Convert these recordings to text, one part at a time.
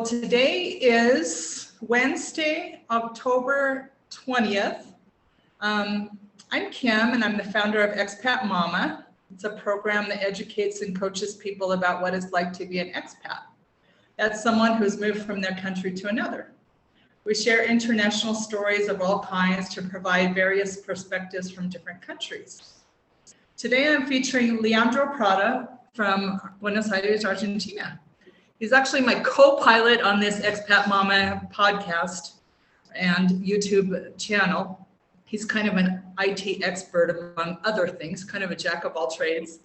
Well, today is Wednesday, October 20th. I'm Kim, and I'm the founder of Expat Mama. It's a program that educates and coaches people about what it's like to be an expat. That's someone who's moved from their country to another. We share international stories of all kinds to provide various perspectives from different countries. Today, I'm featuring Leandro Prada from Buenos Aires, Argentina. He's actually my co-pilot on this Expat Mama podcast and YouTube channel. He's kind of an IT expert, among other things, kind of a jack of all trades.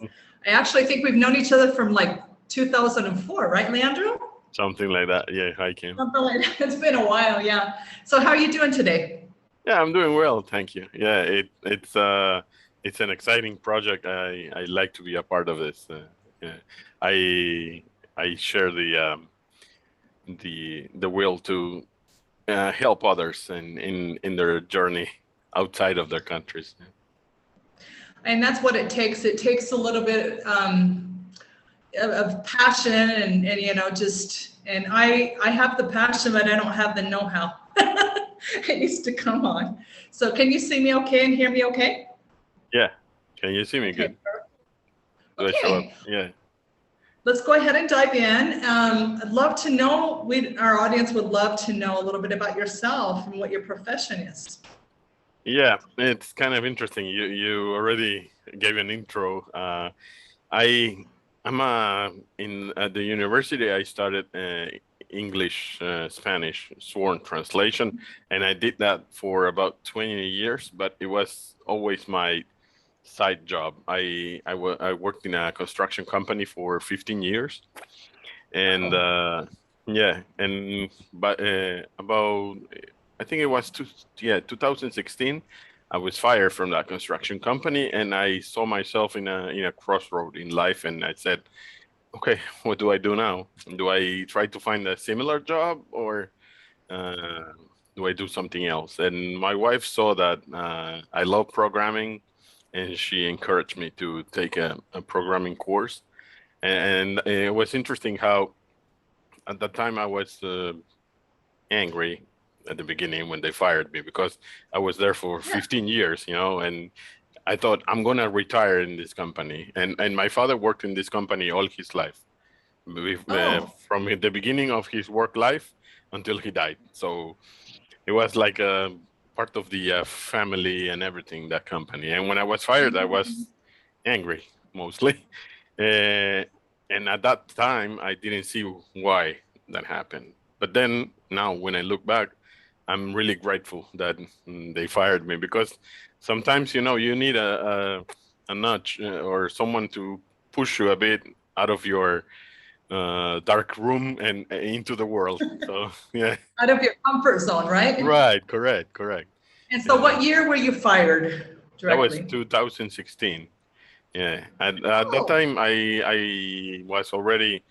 I actually think we've known each other from like 2004, right, Leandro? Something like that. Yeah, hi, Kim. Something like that. It's been a while, yeah. So how are you doing today? Yeah, I'm doing well, thank you. Yeah, it's an exciting project. I like to be a part of this. Yeah. I share the will to help others in their journey outside of their countries. And that's what it takes. It takes a little bit of passion and you know, and I have the passion, but I don't have the know-how. It needs to come on. So can you see me okay and hear me okay? Yeah. Can you see me good? Do I show up? Yeah. Let's go ahead and dive in. I'd love to know, our audience would love to know a little bit about yourself and what your profession is. Yeah, it's kind of interesting. You already gave an intro. I'm at the university. I studied English, Spanish, sworn translation, and I did that for about 20 years. But it was always my side job. I worked in a construction company for 15 years, and but about I think it was 2016. I was fired from that construction company, and I saw myself in a crossroad in life, and I said, okay, what do I do now? Do I try to find a similar job, or do I do something else? And my wife saw that I love programming, and she encouraged me to take a programming course. And it was interesting how at that time I was angry at the beginning when they fired me, because I was there for 15 years, you know, and I thought I'm going to retire in this company. And my father worked in this company all his life, from the beginning of his work life until he died. So it was like a part of the family and everything, that company. And when I was fired, I was angry mostly. And at that time, I didn't see why that happened. But then now when I look back, I'm really grateful that they fired me, because sometimes, you know, you need a nudge or someone to push you a bit out of your dark room and into the world. So yeah. Out of your comfort zone, right? Right, correct. And so what year were you fired directly? That was 2016. Yeah, at that time I was already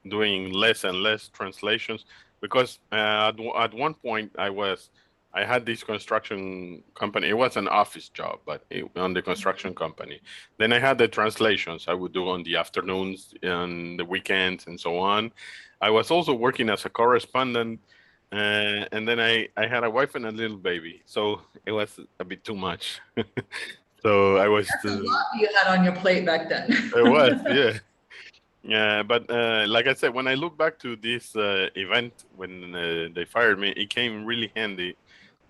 doing less and less translations, because at one point I had this construction company. It was an office job, but on the construction company. Then I had the translations I would do on the afternoons and the weekends and so on. I was also working as a correspondent, and then I had a wife and a little baby, so it was a bit too much. So I was. That's a lot you had on your plate back then. It was, yeah. Yeah, but like I said, when I look back to this event when they fired me, it came really handy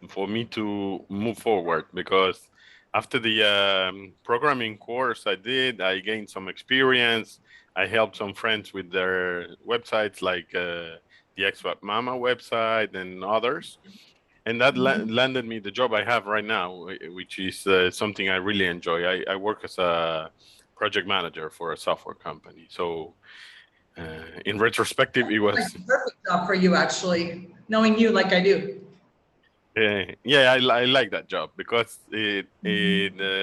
for me to move forward, because after the programming course I did, I gained some experience. I helped some friends with their websites, like the Expat Mama website and others. And that landed me the job I have right now, which is something I really enjoy. I work as a project manager for a software company. So in retrospective, it was like a perfect job for you, actually, knowing you like I do. Yeah, I like that job, because it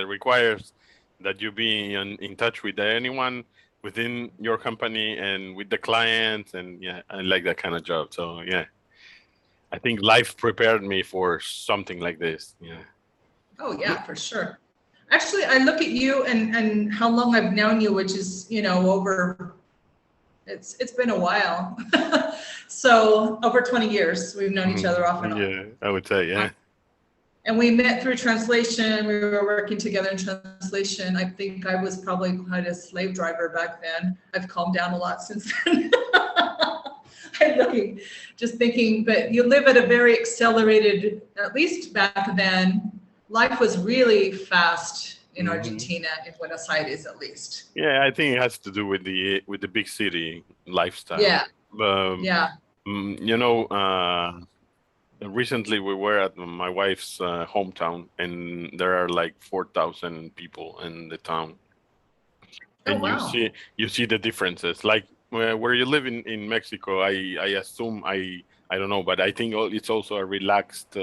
requires that you be in touch with anyone within your company and with the clients. And yeah, I like that kind of job. So yeah, I think life prepared me for something like this. Yeah. Oh yeah, for sure. Actually, I look at you and how long I've known you, which is, you know, over It's been a while. So over 20 years, we've known each other off and on. Yeah, I would say, yeah. And we met through translation. We were working together in translation. I think I was probably quite a slave driver back then. I've calmed down a lot since then. I'm looking, just thinking, but you live at a very accelerated, at least back then, life was really fast in Argentina, in Buenos Aires at least. Yeah, I think it has to do with the big city lifestyle. Yeah. Yeah. You know, recently we were at my wife's hometown, and there are like 4,000 people in the town. And wow. you see the differences. Like where you live in Mexico, I assume, I don't know, but I think it's also a relaxed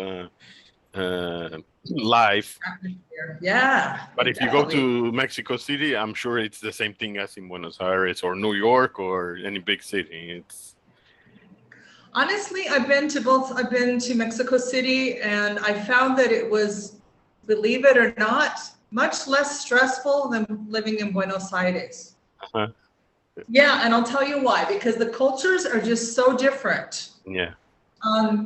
life. Yeah. But if you go to Mexico City, I'm sure it's the same thing as in Buenos Aires or New York or any big city. It's honestly, I've been to both. I've been to Mexico City, and I found that it was, believe it or not, much less stressful than living in Buenos Aires. Uh-huh. Yeah, and I'll tell you why, because the cultures are just so different. Yeah.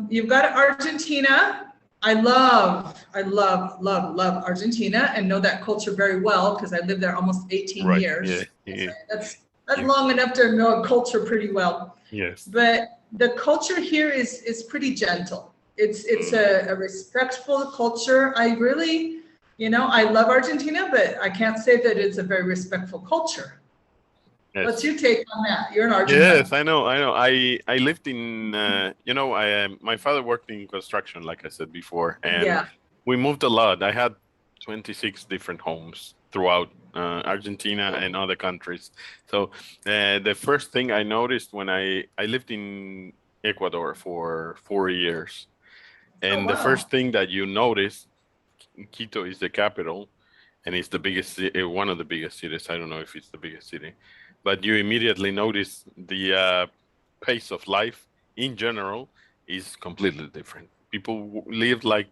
You've got Argentina. I love Argentina and know that culture very well because I lived there almost 18 years. Yeah. That's long enough to know a culture pretty well. Yes. But the culture here is pretty gentle. It's a respectful culture. I really, I love Argentina, but I can't say that it's a very respectful culture. Yes. What's your take on that? You're in Argentina. Yes, I know. I lived in, my father worked in construction, like I said before, and we moved a lot. I had 26 different homes throughout Argentina and other countries. So the first thing I noticed when I lived in Ecuador for 4 years, and the first thing that you notice, Quito is the capital, and it's the biggest, one of the biggest cities. I don't know if it's the biggest city, but you immediately notice the pace of life in general is completely different. People live like,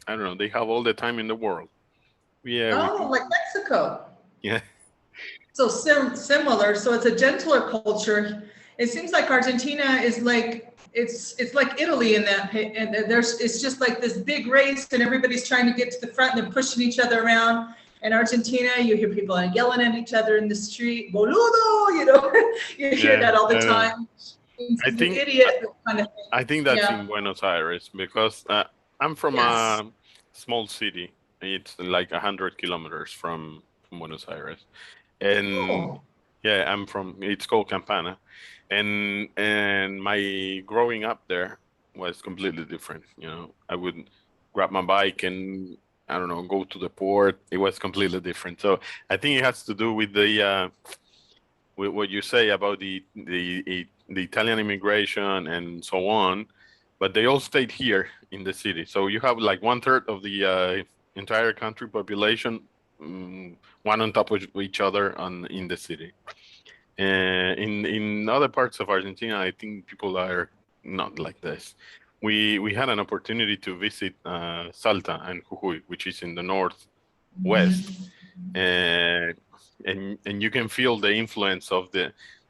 I don't know, they have all the time in the world. Like Mexico. Yeah. So similar. So it's a gentler culture. It seems like Argentina is like, it's like Italy in that, and it's just like this big race and everybody's trying to get to the front and they're pushing each other around. In Argentina, you hear people yelling at each other in the street, boludo, you hear that all the time. I think, idiot kind of thing. I think that's in Buenos Aires because I'm from a small city. It's like 100 kilometers from Buenos Aires. And it's called Campana. And my growing up there was completely different. I would grab my bike and, I don't know, go to the port. It was completely different. So I think it has to do with with what you say about the Italian immigration and so on, but they all stayed here in the city. So you have like 1/3 of the entire country population, one on top of each other in the city. In other parts of Argentina, I think people are not like this. We had an opportunity to visit Salta and Jujuy, which is in the northwest, and you can feel the influence of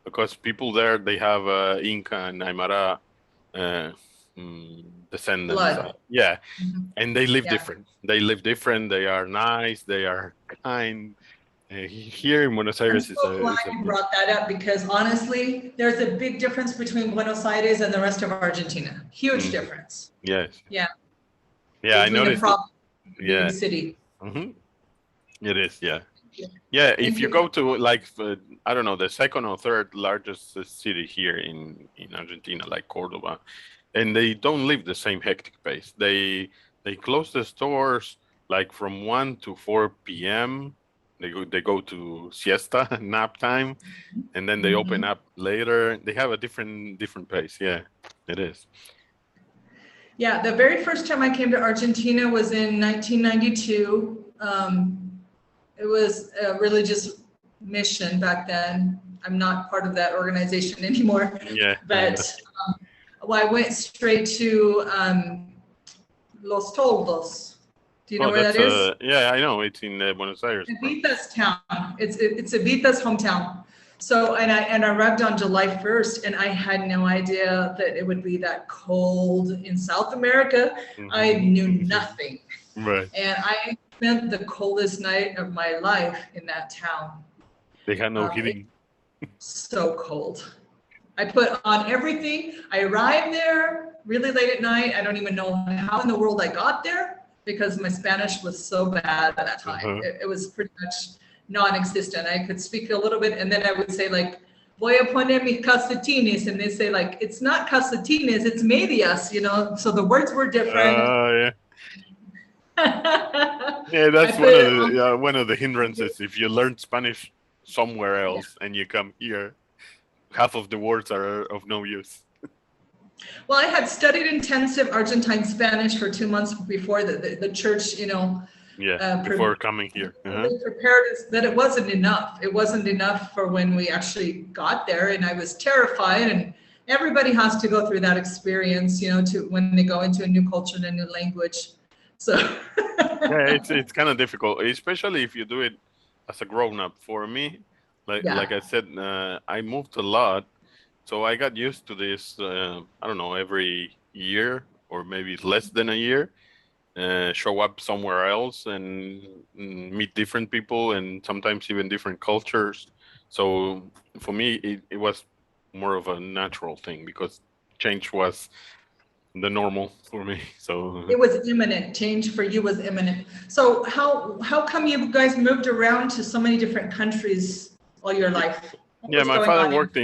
because people there, they have Inca and Aymara descendants. And they live different. They live different. They are nice. They are kind. Here in Buenos Aires, I'm so glad you brought that up because honestly, there's a big difference between Buenos Aires and the rest of Argentina. Huge difference. Yes. Yeah. Yeah, I noticed. City. It is. Yeah. If you go to like I don't know, the second or third largest city here in Argentina, like Cordoba, and they don't live the same hectic pace. They close the stores like from 1 to 4 p.m. They go to siesta, nap time, and then they open up later. They have a different pace. Yeah, it is. Yeah, the very first time I came to Argentina was in 1992. It was a religious mission back then. I'm not part of that organization anymore. Yeah. But I went straight to Los Toldos. Do you know where that is? Yeah, I know. It's in Buenos Aires. Evita's town. It's Evita's hometown. So, and I arrived on July 1st, and I had no idea that it would be that cold in South America. I knew nothing. Right. And I spent the coldest night of my life in that town. They had no heating. So cold. I put on everything. I arrived there really late at night. I don't even know how in the world I got there because my Spanish was so bad at that time. It was pretty much non-existent. I could speak a little bit, and then I would say like, voy a poner mis calcetines, and they say like, it's not calcetines, it's medias, you know, so the words were different. Yeah. Yeah, that's one of the hindrances. If you learn Spanish somewhere else and you come here, half of the words are of no use. Well, I had studied intensive Argentine Spanish for 2 months before the church, you know. Before coming here. They prepared us that it wasn't enough. It wasn't enough for when we actually got there, and I was terrified. And everybody has to go through that experience, you know, to when they go into a new culture and a new language. So yeah, it's kind of difficult, especially if you do it as a grown-up. For me, like I said, I moved a lot, so I got used to this. I don't know, every year or maybe less than a year. Show up somewhere else and meet different people and sometimes even different cultures. So for me, it was more of a natural thing because change was the normal for me. So it was imminent. Change for you was imminent. So how come you guys moved around to so many different countries all your life? Yeah, my father worked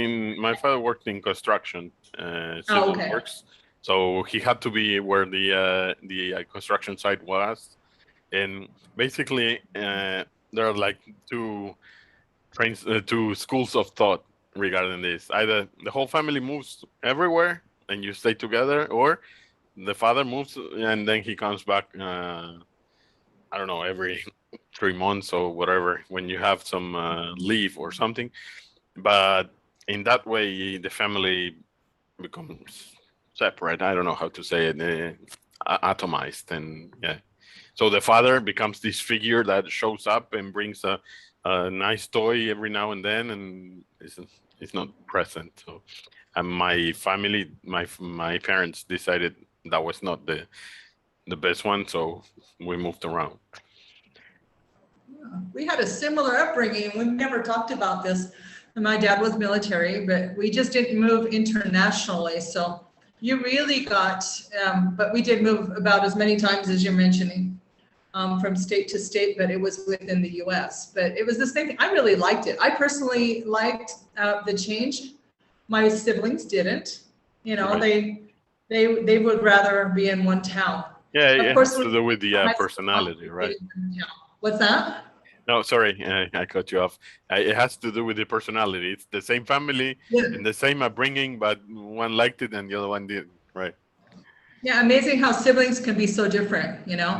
in construction, civil works. So he had to be where the construction site was, and basically there are like two schools of thought regarding this. Either the whole family moves everywhere and you stay together, or the father moves and then he comes back. I don't know, every 3 months or whatever when you have some leave or something. But in that way, the family becomes separate. I don't know how to say it, atomized, and so the father becomes this figure that shows up and brings a nice toy every now and then, and is not present. So, and my family, my parents decided that was not the best one, so we moved around. We had a similar upbringing. We've never talked about this. My dad was military, but we just didn't move internationally. So you really got, but we did move about as many times as you're mentioning, from state to state, but it was within the US. But it was the same thing. I really liked it. I personally liked the change. My siblings didn't. You know, right. They would rather be in one town. Yeah, it has to do with the personality, right? What's that? No, sorry, I cut you off. It has to do with the personality. It's the same family and the same upbringing, but one liked it and the other one didn't, right? Yeah, amazing how siblings can be so different, you know?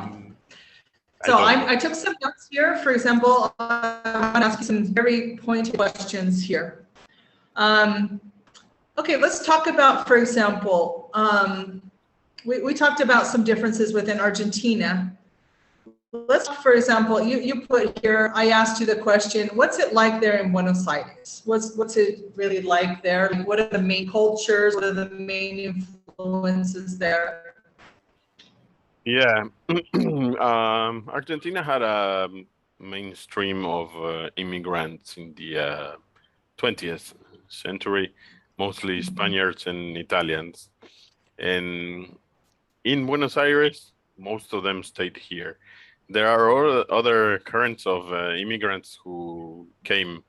So I took some notes here. For example, I want to ask you some very pointed questions here. Okay, let's talk about, for example, we talked about some differences within Argentina. Let's, for example, you put here, I asked you the question, what's it like there in Buenos Aires? What's it really like there? What are the main cultures? What are the main influences there? Yeah, Argentina had a mainstream of immigrants in the 20th century, mostly Spaniards and Italians. And in Buenos Aires, most of them stayed here. There are other currents of immigrants who came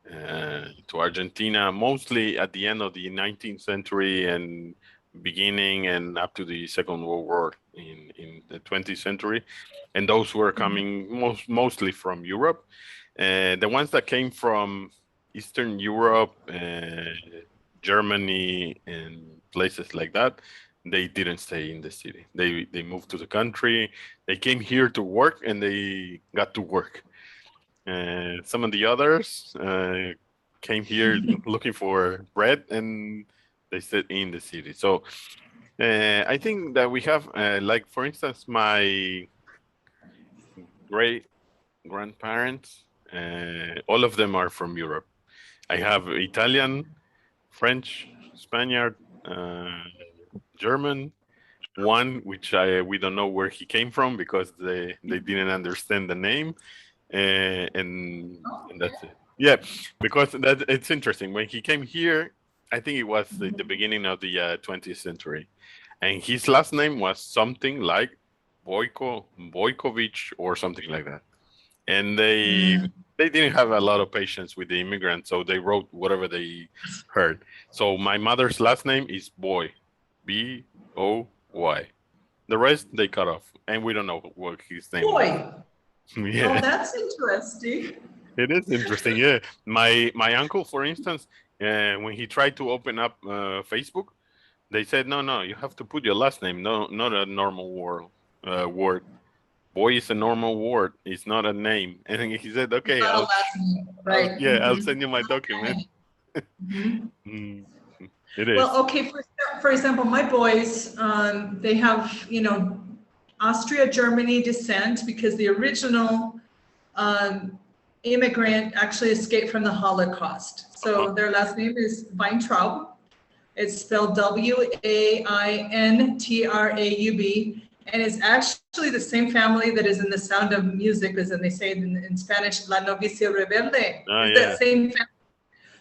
to Argentina, mostly at the end of the 19th century and beginning and up to the Second World War in the 20th century. And those were coming mostly from Europe. The ones that came from Eastern Europe, Germany, and places like that, they didn't stay in the city. They moved to the country. They came here to work and they got to work. Some of the others came here looking for bread and they stayed in the city. So I think that we have, like, for instance, my great grandparents, all of them are from Europe. I have Italian, French, Spaniard, German, one which we don't know where he came from because they didn't understand the name, and that's it. Yeah, because that it's interesting. When he came here, I think it was the beginning of the 20th century, and his last name was something like Boykovich or something like that. And they didn't have a lot of patience with the immigrants, so they wrote whatever they heard. So my mother's last name is Boy, Boy. The rest they cut off, and we don't know what his name was. Boy. Yeah. Oh, that's interesting. It is interesting. Yeah, my uncle, for instance, when he tried to open up Facebook, they said no, you have to put your last name, no, not a normal word. Boy is a normal word. It's not a name. And he said, okay, Not a last name, right? I'll send you my document. Mm, it is. Well, okay, for example, my boys, they have, Austria, Germany descent because the original immigrant actually escaped from the Holocaust. So their last name is Weintraub. It's spelled Waintraub, and it's actually the same family that is in The Sound of Music, as they say in Spanish, La Novicia Rebelde. It's that same family.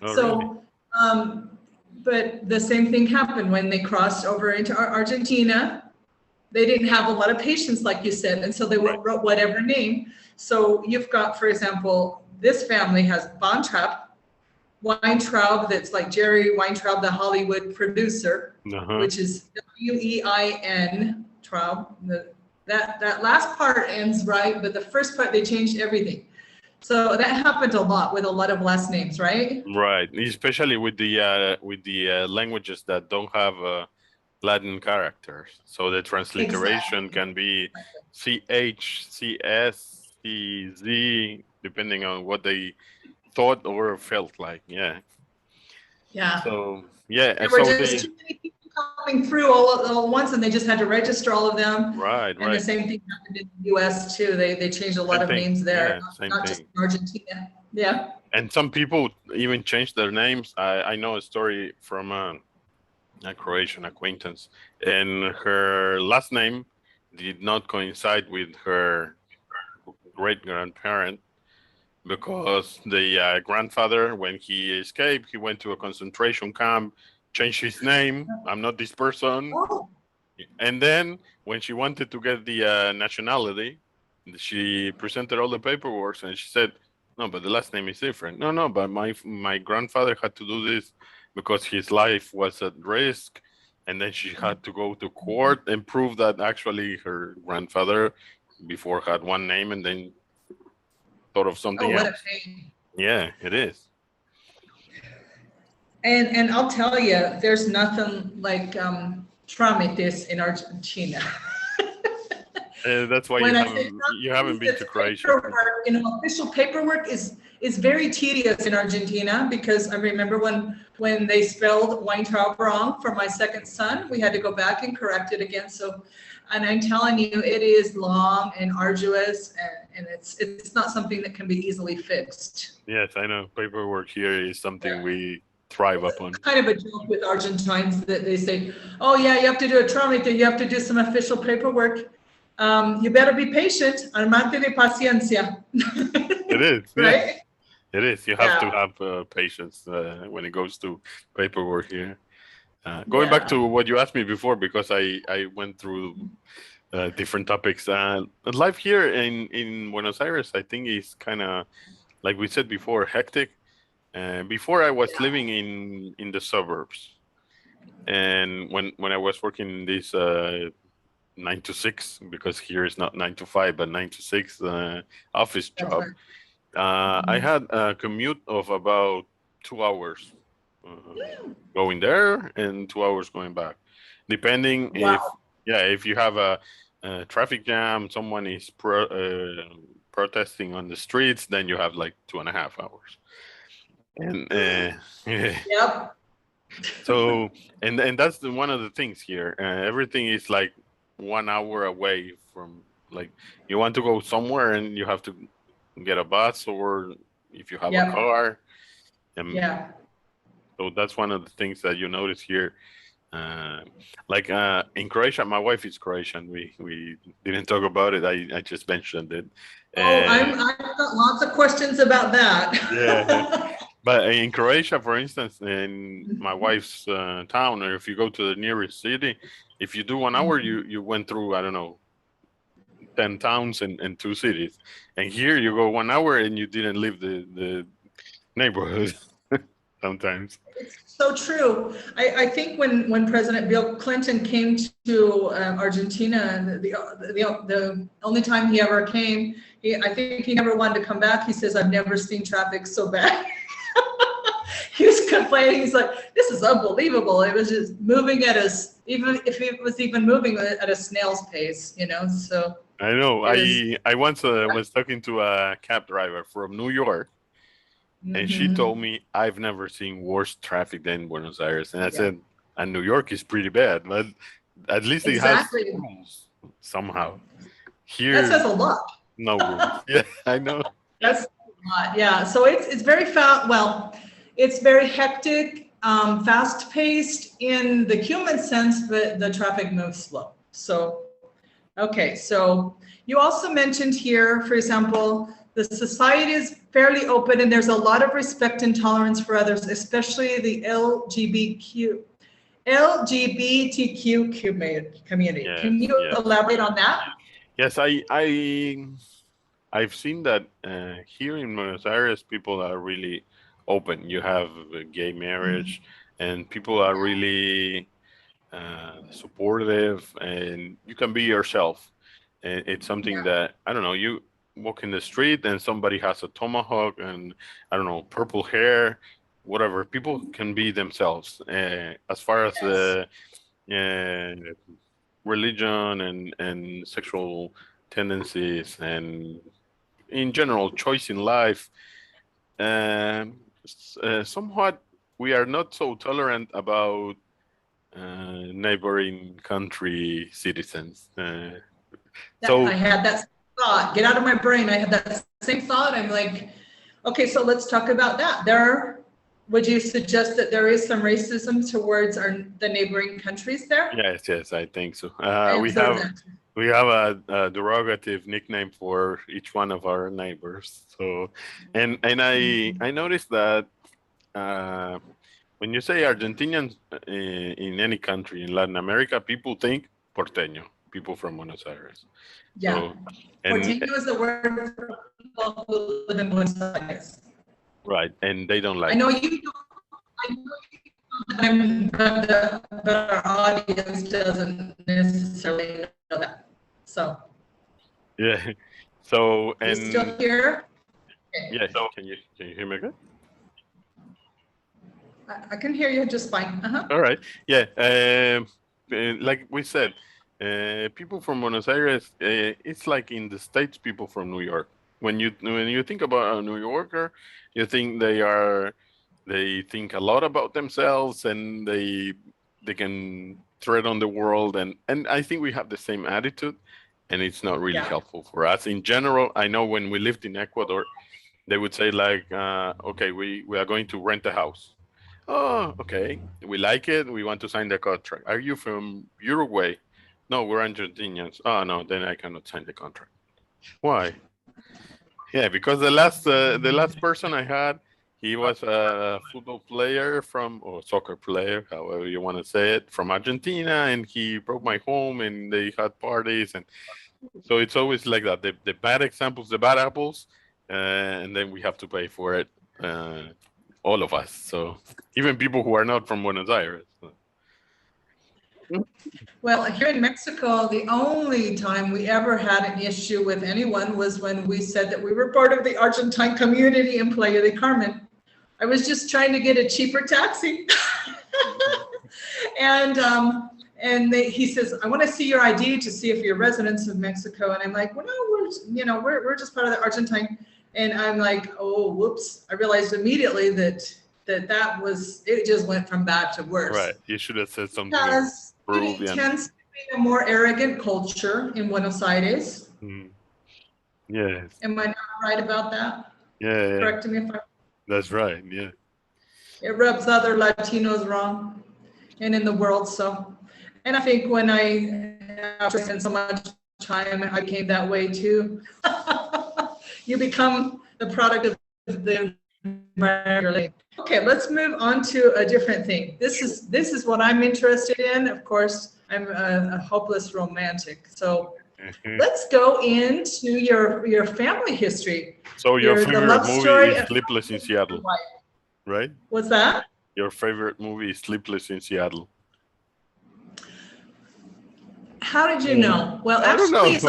Oh, So, really? but the same thing happened when they crossed over into Argentina. They didn't have a lot of patience, like you said, and so they wrote whatever name. So you've got, for example, this family has Weintraub, that's like Jerry Weintraub, the Hollywood producer, which is Wein Traub. That last part ends right, but the first part, they changed everything. So that happened a lot with a lot of last names, right? Right, especially with the languages that don't have Latin characters. So the transliteration can be CH, CS, CZ, depending on what they thought or felt like. Yeah. So yeah, there were just too many people coming through all at once, and they just had to register all of them. Right. And the same thing happened in the U.S. too. They changed a lot of names there, not just in Argentina. Yeah. And some people even changed their names. I know a story from a Croatian acquaintance, and her last name did not coincide with her great-grandparent, because the grandfather, when he escaped, he went to a concentration camp, changed his name. I'm not this person. And then when she wanted to get the nationality, she presented all the paperwork, and she said, no, but the last name is different. No, but my grandfather had to do this because his life was at risk. And then she had to go to court and prove that actually her grandfather before had one name and then thought of something else. What a pain. Yeah, it is. And I'll tell you, there's nothing like trámites in Argentina. That's why you haven't been to Croatia. Official paperwork is very tedious in Argentina, because I remember when they spelled Weintraub wrong for my second son, we had to go back and correct it again. So, and I'm telling you, it is long and arduous, and it's not something that can be easily fixed. Yes, I know. Paperwork here is something we thrive upon. Kind of a joke with Argentines that they say, oh yeah, you have to do a trámite, you have to do some official paperwork. You better be patient. Armate de paciencia. It is, right? Yeah. It is. You have to have patience when it goes to paperwork here. Going back to what you asked me before, because I went through different topics. Life here in Buenos Aires, I think, is kind of, like we said before, hectic. Before I was living in the suburbs, and when I was working in this 9 to 6, because here is not 9 to 5 but 9 to 6 office job, I had a commute of about 2 hours going there and 2 hours going back, depending if you have a traffic jam, someone is protesting on the streets, then you have like 2.5 hours. And so and that's one of the things here. Everything is like 1 hour away from, like, you want to go somewhere and you have to get a bus, or if you have a car, Yeah. So that's one of the things that you notice here. Like in Croatia, my wife is Croatian. We didn't talk about it. I just mentioned it. Oh, I've got lots of questions about that. Yeah. But in Croatia, for instance, in my wife's town, or if you go to the nearest city, if you do 1 hour, you went through, I don't know, 10 towns and 2 cities. And here you go 1 hour and you didn't leave the neighborhood sometimes. It's so true. I think when President Bill Clinton came to Argentina, the only time he ever came, I think he never wanted to come back. He says, "I've never seen traffic so bad." He was complaining. He's like, "This is unbelievable." It was just moving at even if it was even moving at a snail's pace, So I know. I once was talking to a cab driver from New York, and she told me, "I've never seen worse traffic than Buenos Aires." And I said, "And New York is pretty bad, but at least it has rules somehow. Here, that says a lot. No rules." Yeah, I know. That's a lot. Yeah. So it's very fast. Well, it's very hectic, fast-paced in the human sense, but the traffic moves slow. So, okay. So you also mentioned here, for example, the society is fairly open and there's a lot of respect and tolerance for others, especially the LGBTQ community. Yes, Can you elaborate on that? Yes, I've seen that here in Buenos Aires, people are really open. You have gay marriage, and people are really supportive, and you can be yourself. And it's something that, I don't know, you walk in the street and somebody has a tomahawk and, I don't know, purple hair, whatever. People can be themselves. As far as the religion and sexual tendencies and in general choice in life, somewhat we are not so tolerant about neighboring country citizens. So I had that thought. Get out of my brain. I had that same thought. I'm like, okay, so let's talk about that. Would you suggest that there is some racism towards the neighboring countries there? Yes, I think so. We have a derogative nickname for each one of our neighbors. So, and I noticed that when you say Argentinians in any country in Latin America, people think porteño, people from Buenos Aires. Yeah. So, porteño is the word for people who live in Buenos Aires. Right, and they don't like. I know you don't, but our audience doesn't necessarily know that. So. Yeah. So and. You still here? Okay. Yeah. So can you hear me good? I can hear you just fine. All right. Yeah. Like we said, people from Buenos Aires, it's like in the States, people from New York. When you think about a New Yorker, you think they think a lot about themselves and they can tread on the world, and I think we have the same attitude, and it's not really helpful for us in general. I know when we lived in Ecuador, they would say like, okay, we are going to rent a house. Oh, okay, we like it, we want to sign the contract. Are you from Uruguay? No, we're Argentinians. Oh no, then I cannot sign the contract. Why? Yeah, because the last person I had, he was a football player or soccer player, however you want to say it, from Argentina, and he broke my home, and they had parties, and so it's always like that. The bad examples, the bad apples, and then we have to pay for it, all of us. So even people who are not from Buenos Aires. Well, here in Mexico, the only time we ever had an issue with anyone was when we said that we were part of the Argentine community in Playa del Carmen. I was just trying to get a cheaper taxi. He says, I want to see your ID to see if you're residents of Mexico. And I'm like, well, no, we're just part of the Argentine. And I'm like, oh, whoops. I realized immediately that it just went from bad to worse. Right. You should have said something. Because it tends to be a more arrogant culture in Buenos Aires. Yes. Am I not right about that? Yeah. Correct me if I'm. That's right. Yeah. It rubs other Latinos wrong and in the world. So, and I think when I spent so much time, I became that way too. You become the product of the environment. Okay, let's move on to a different thing. This is what I'm interested in. Of course, I'm a hopeless romantic. So let's go into your family history. So your The favorite love movie story is of Sleepless in Seattle, right? What's that? Your favorite movie is Sleepless in Seattle. How did you know? Well, I don't know. actually,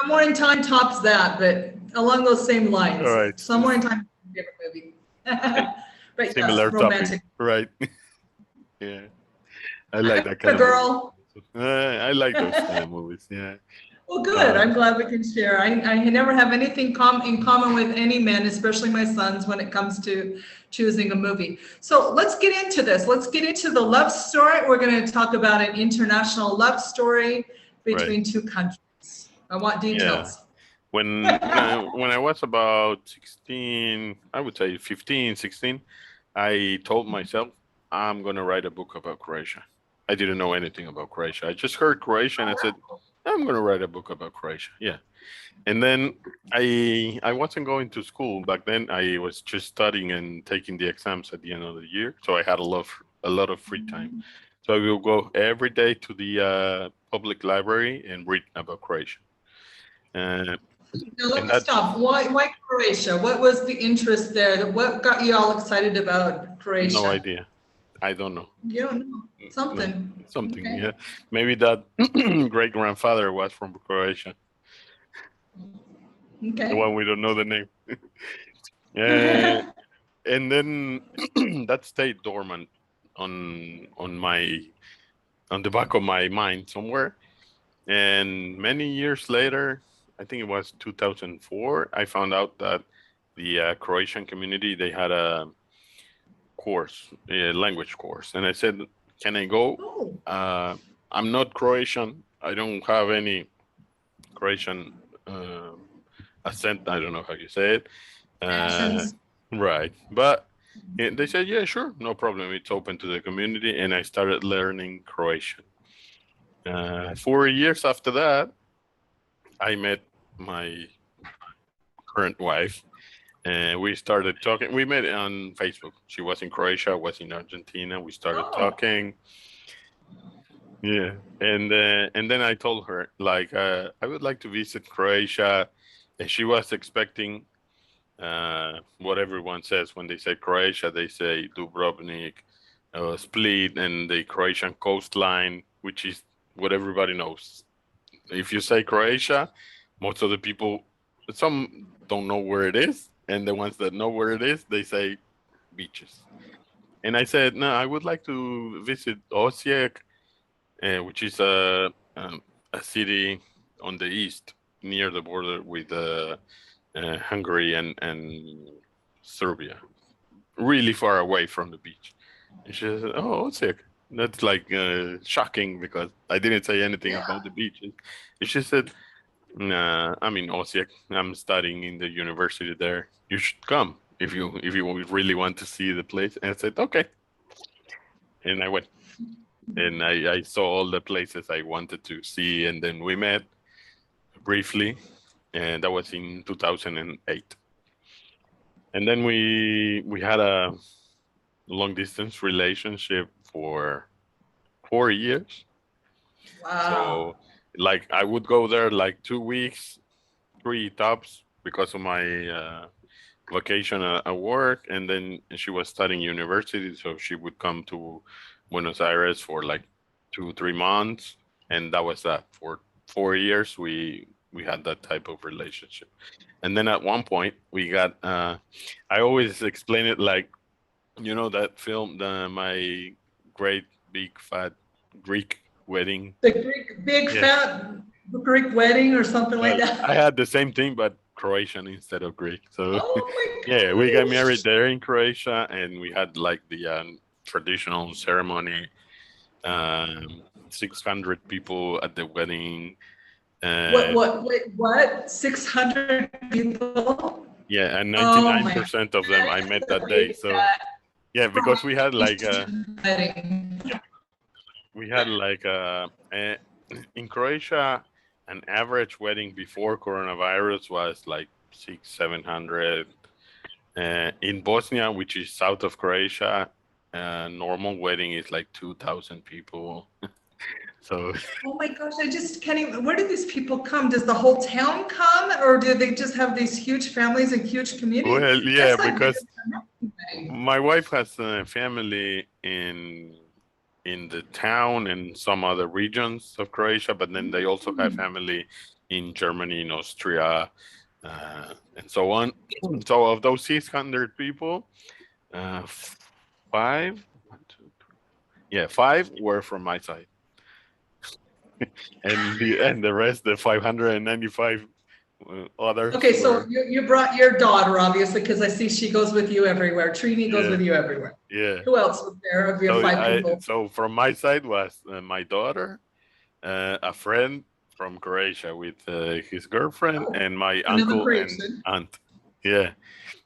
Somewhere in Time tops that, but along those same lines. All right. Somewhere in Time is my favorite movie. But Similar yes, romantic. topic, right? Yeah, I like that I'm kind a of girl. movie. I like those kind of movies. Yeah. Well, good. I'm glad we can share. I never have anything in common with any men, especially my sons, when it comes to choosing a movie. So let's get into this. Let's get into the love story. We're going to talk about an international love story between two countries. I want details. When I was about 16, I would say 15, 16, I told myself I'm going to write a book about Croatia. I didn't know anything about Croatia. I just heard Croatia and I said, I'm going to write a book about Croatia. Yeah. And then I wasn't going to school back then. I was just studying and taking the exams at the end of the year. So I had a lot of free time. So I will go every day to the public library and read about Croatia. Now let me stop. Why Croatia? What was the interest there? What got you all excited about Croatia? No idea. I don't know. You don't know. Something. No, something, Okay. yeah. Maybe that great-grandfather was from Croatia. Okay. The one we don't know the name. And then that stayed dormant on the back of my mind somewhere. And many years later, I think it was 2004, I found out that the Croatian community, they had a language course. And I said, can I go? Oh. I'm not Croatian. I don't have any Croatian accent. I don't know how you say it. Right. But they said, yeah, sure, no problem. It's open to the community. And I started learning Croatian. 4 years after that, I met my current wife. And we started talking. We met on Facebook. She was in Croatia, I was in Argentina. We started talking. Yeah. And then I told her, like, I would like to visit Croatia. And she was expecting what everyone says when they say Croatia. They say Dubrovnik, Split, and the Croatian coastline, which is what everybody knows. If you say Croatia, most of the people, some don't know where it is. And the ones that know where it is, they say beaches. And I said, no, I would like to visit Osijek, which is a city on the east near the border with Hungary and Serbia, really far away from the beach. And she said, oh, Osijek. That's like shocking because I didn't say anything about the beach. And she said, nah, I'm in Osijek. I'm studying in the university there. You should come if you really want to see the place. And I said, okay. And I went. And I saw all the places I wanted to see. And then we met briefly. And that was in 2008. And then we had a long distance relationship for 4 years. Wow. So like I would go there like 2 weeks, 3 tops because of my vacation at work. And then she was studying university. So she would come to Buenos Aires for like 2-3 months. And that was that. For 4 years, we had that type of relationship. And then at one point we got, I always explain it like, you know, that film, My Great Big Fat Greek Wedding. The fat Greek wedding or something like that. I had the same thing, but Croatian instead of Greek. So Oh yeah, we got married there in Croatia, and we had like the traditional ceremony. 600 people at the wedding. What? 600 people? Yeah, and 99% of them I met that day. So Yeah, because we had like Wedding. in Croatia, an average wedding before coronavirus was like 600-700. In Bosnia, which is south of Croatia, normal wedding is like 2,000 people. So Oh my gosh, I just can't even, where do these people come? Does the whole town come, or do they just have these huge families and huge communities? well, yeah, That's like because wedding. my wife has a family in the town and some other regions of Croatia, but then they also have family in Germany, in Austria, and so on. So of those 600 people, five, one, two, three, yeah, five were from my side, and the rest, the 595 others. Okay, so were, you brought your daughter, obviously, because I see she goes with you everywhere. Trini goes yeah, with you everywhere. yeah. Who else was there of your five people? So from my side was my daughter, a friend from Croatia with his girlfriend, Oh, and my another uncle and Croatian. aunt. Yeah,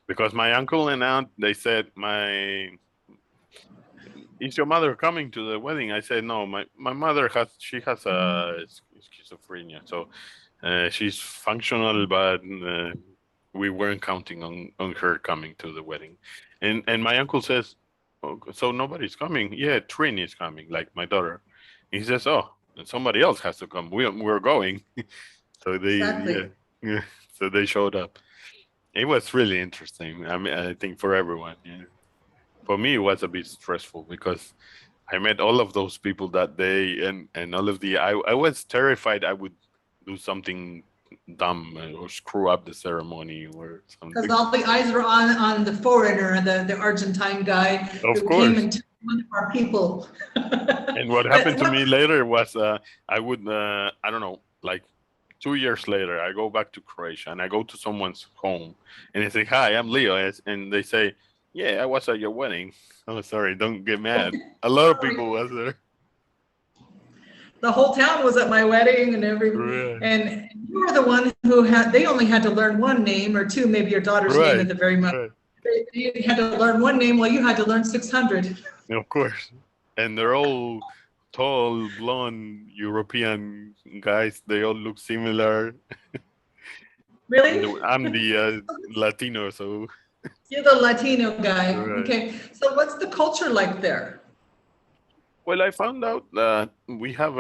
because my uncle and aunt, they said, is your mother coming to the wedding? I said, no, my mother has a schizophrenia, so she's functional, but we weren't counting on her coming to the wedding. And my uncle says, oh, so nobody's coming? Yeah, Trini is coming, like my daughter. He says, oh, somebody else has to come. We're going. So Exactly. yeah, so they showed up. It was really interesting. I mean, I think for everyone. Yeah. For me, it was a bit stressful because I met all of those people that day, and all of I was terrified I would do something dumb or screw up the ceremony or Because something. all the eyes were on the foreigner, the Argentine guy Of who came course. and took one of our people. And what But happened to me later was I would I don't know, like 2 years later, I go back to Croatia and I go to someone's home and I say, "Hi, I'm Leo," and they say, "Yeah, I was at your wedding." Oh, sorry, don't get mad. A lot of people was there. The whole town was at my wedding and Right, and you were the one who they only had to learn one name or two, maybe your daughter's name right, at the very most. right. They had to learn one name while you had to learn 600. Of course. And they're all tall, blonde European guys. They all look similar. Really? I'm the Latino, so You're the Latino guy. right. Okay. So what's the culture like there? Well, I found out that we have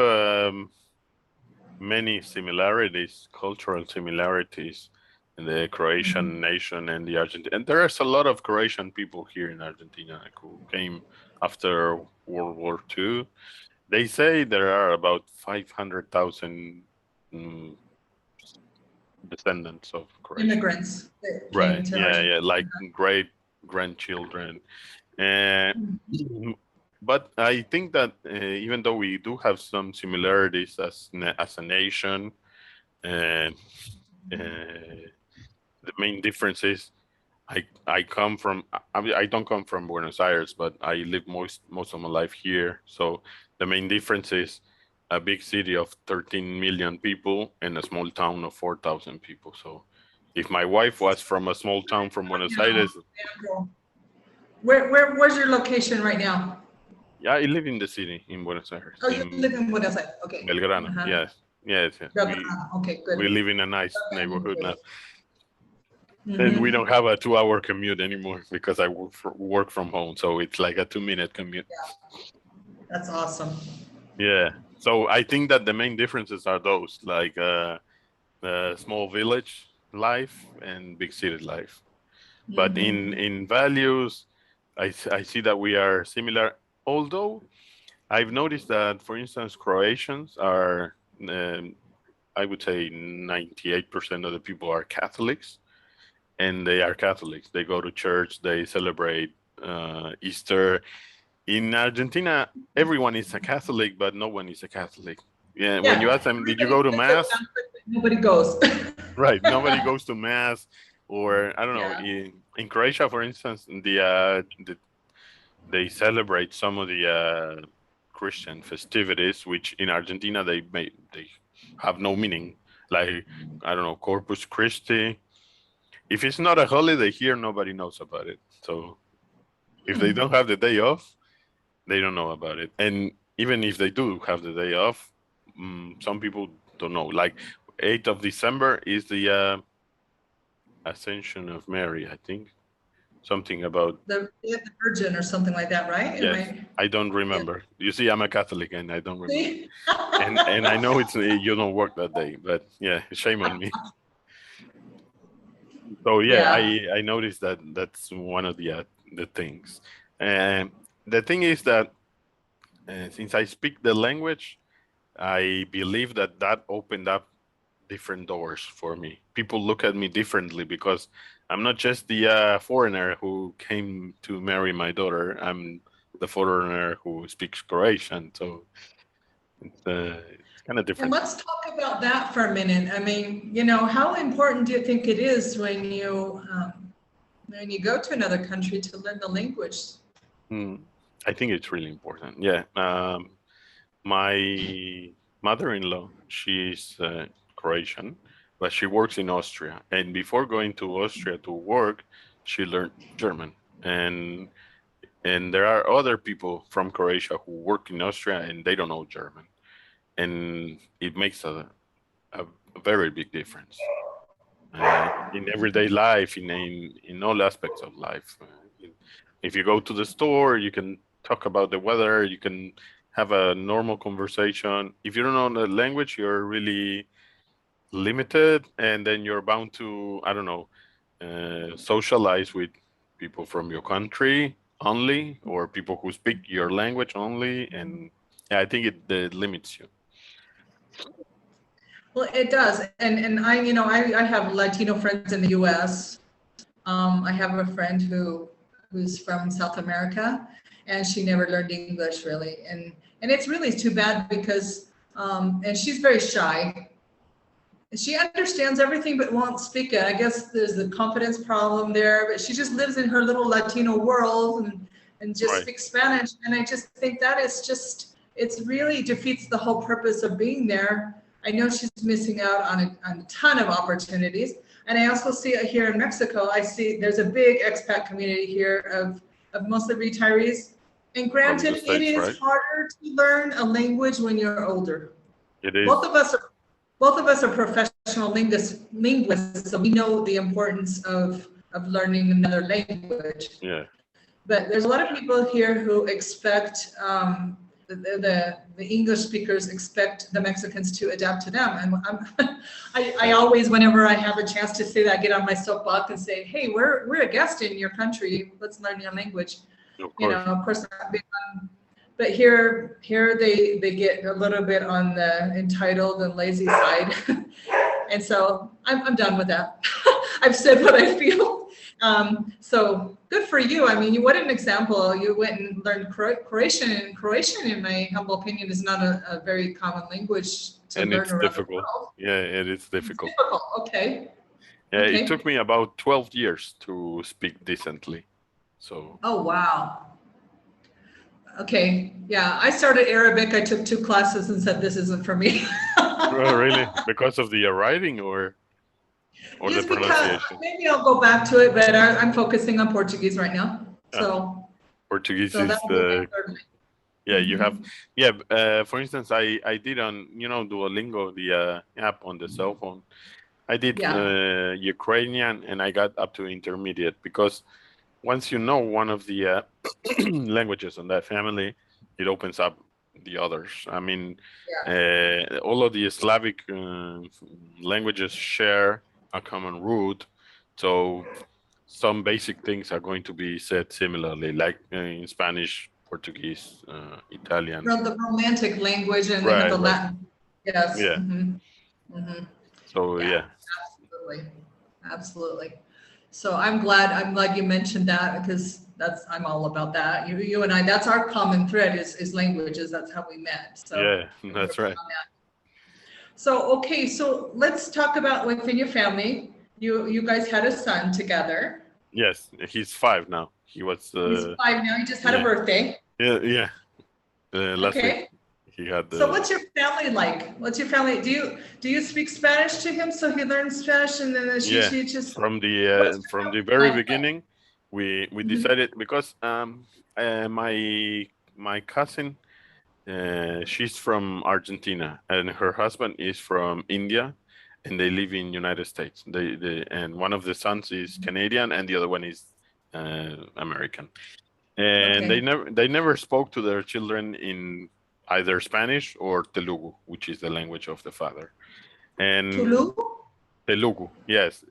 many similarities, cultural similarities in the Croatian nation and the Argentina. And there's a lot of Croatian people here in Argentina who came after World War II. They say there are about 500,000 mm, descendants of Croatian. Immigrants that came Right. to Yeah, Argentina. yeah, like great grandchildren. And but I think that even though we do have some similarities as a nation, uh, the main difference is I come from I don't come from Buenos Aires, but I live most of my life here. So the main difference is a big city of 13 million people and a small town of 4,000 people. So if my wife was from a small town from Buenos Aires, Where's your location right now? yeah, I live in the city in Buenos Aires, Oh, you in live in Buenos Aires. Okay. Belgrano. Uh-huh. Yes, yes, yes. Belgrano. Okay, We good. live in a nice neighborhood now. Mhm. And we don't have a 2-hour commute anymore because I work from home. So it's like a 2-minute commute. That's awesome. Yeah. So I think that the main differences are those, like small village life and big city life. But in values, I see that we are similar. Although I've noticed that, for instance, Croatians are, I would say 98% of the people are Catholics. And they are Catholics. They go to church. They celebrate Easter. In Argentina, everyone is a Catholic, but no one is a Catholic. Yeah, when you ask them, did you go to mass? Nobody goes. Right, nobody goes to mass, or I don't know. Yeah. In Croatia, for instance, they celebrate some of the Christian festivities, which in Argentina they have no meaning. Like I don't know, Corpus Christi. If it's not a holiday here, nobody knows about it. So If they don't have the day off, they don't know about it. And even if they do have the day off, some people don't know. Like 8th of December is the Ascension of Mary, I think. Something about the Virgin or something like that, right? yes. I don't remember. You see, I'm a Catholic and I don't remember. See? And I know it's you don't work that day, but yeah, shame on me. So yeah, I noticed that that's one of the things. And the thing is that since I speak the language, I believe that opened up different doors for me. People look at me differently because I'm not just the foreigner who came to marry my daughter. I'm the foreigner who speaks Croatian. So it's kind of Well, different. let's talk about that for a minute. I mean, you know, how important do you think it is when you go to another country to learn the language? I think it's really important. Yeah. My mother-in-law, she's Croatian, but she works in Austria. And before going to Austria to work, she learned German. And there are other people from Croatia who work in Austria and they don't know German. And it makes a very big difference in everyday life, in all aspects of life. If you go to the store, you can talk about the weather, you can have a normal conversation. If you don't know the language, you're really limited, and then you're bound to, I don't know, socialize with people from your country only, or people who speak your language only, and yeah, I think it limits you. Well, it does, and I have Latino friends in the U.S. I have a friend who's from South America, and she never learned English really, and it's really too bad because and she's very shy. She understands everything but won't speak it. I guess there's a confidence problem there, but she just lives in her little Latino world and just speaks Spanish. And I just think that is just, it's really defeats the whole purpose of being there. I know she's missing out on a ton of opportunities. And I also see it here in Mexico. I see there's a big expat community here of mostly retirees. And granted, it is harder to learn a language when you're older. It is. Both of us are professional linguists, so we know the importance of learning another language. Yeah. But there's a lot of people here who expect the English speakers expect the Mexicans to adapt to them, and I always, whenever I have a chance to say that, I get on my soapbox and say, "Hey, we're a guest in your country. Let's learn your language." Of course, not big on. But here they get a little bit on the entitled and lazy side, and so I'm done with that. I've said what I feel. So good for you. I mean, what an example. You went and learned Croatian, and Croatian, in my humble opinion, is not a very common language to learn around difficult. The world. Yeah, it is difficult. It's difficult. Okay. Yeah, okay. It took me about 12 years to speak decently. So. Oh, wow. Okay, yeah, I started Arabic. I took 2 classes and said, this isn't for me. Oh, really? Because of the writing or the pronunciation? Maybe I'll go back to it, but I'm focusing on Portuguese right now. So Portuguese is the... Yeah, you have... Yeah, for instance, I did on, Duolingo, the app on the cell phone. I did Ukrainian and I got up to intermediate because once you know one of the languages in that family, it opens up the others. I mean, all of the Slavic languages share a common root. So some basic things are going to be said similarly, like in Spanish, Portuguese, Italian. The Romantic language and the Latin. Yes. Yeah. Mm-hmm. Mm-hmm. So, yeah. Absolutely. So I'm glad you mentioned that, because I'm all about that. You and I, that's our common thread is languages. That's how we met. So yeah, that's right. So, okay. So let's talk about within your family. You guys had a son together. Yes. He's 5 now. He's 5 now. He just had a birthday. Yeah. Last week. He had So what's your family like? What's your family? Do you speak Spanish to him so he learns Spanish and then she teaches? From the very beginning, we decided because my cousin, she's from Argentina and her husband is from India, and they live in United States. And one of the sons is Canadian and the other one is American. And Okay. they never spoke to their children in either Spanish or Telugu, which is the language of the father. And Tulu? Telugu, yes,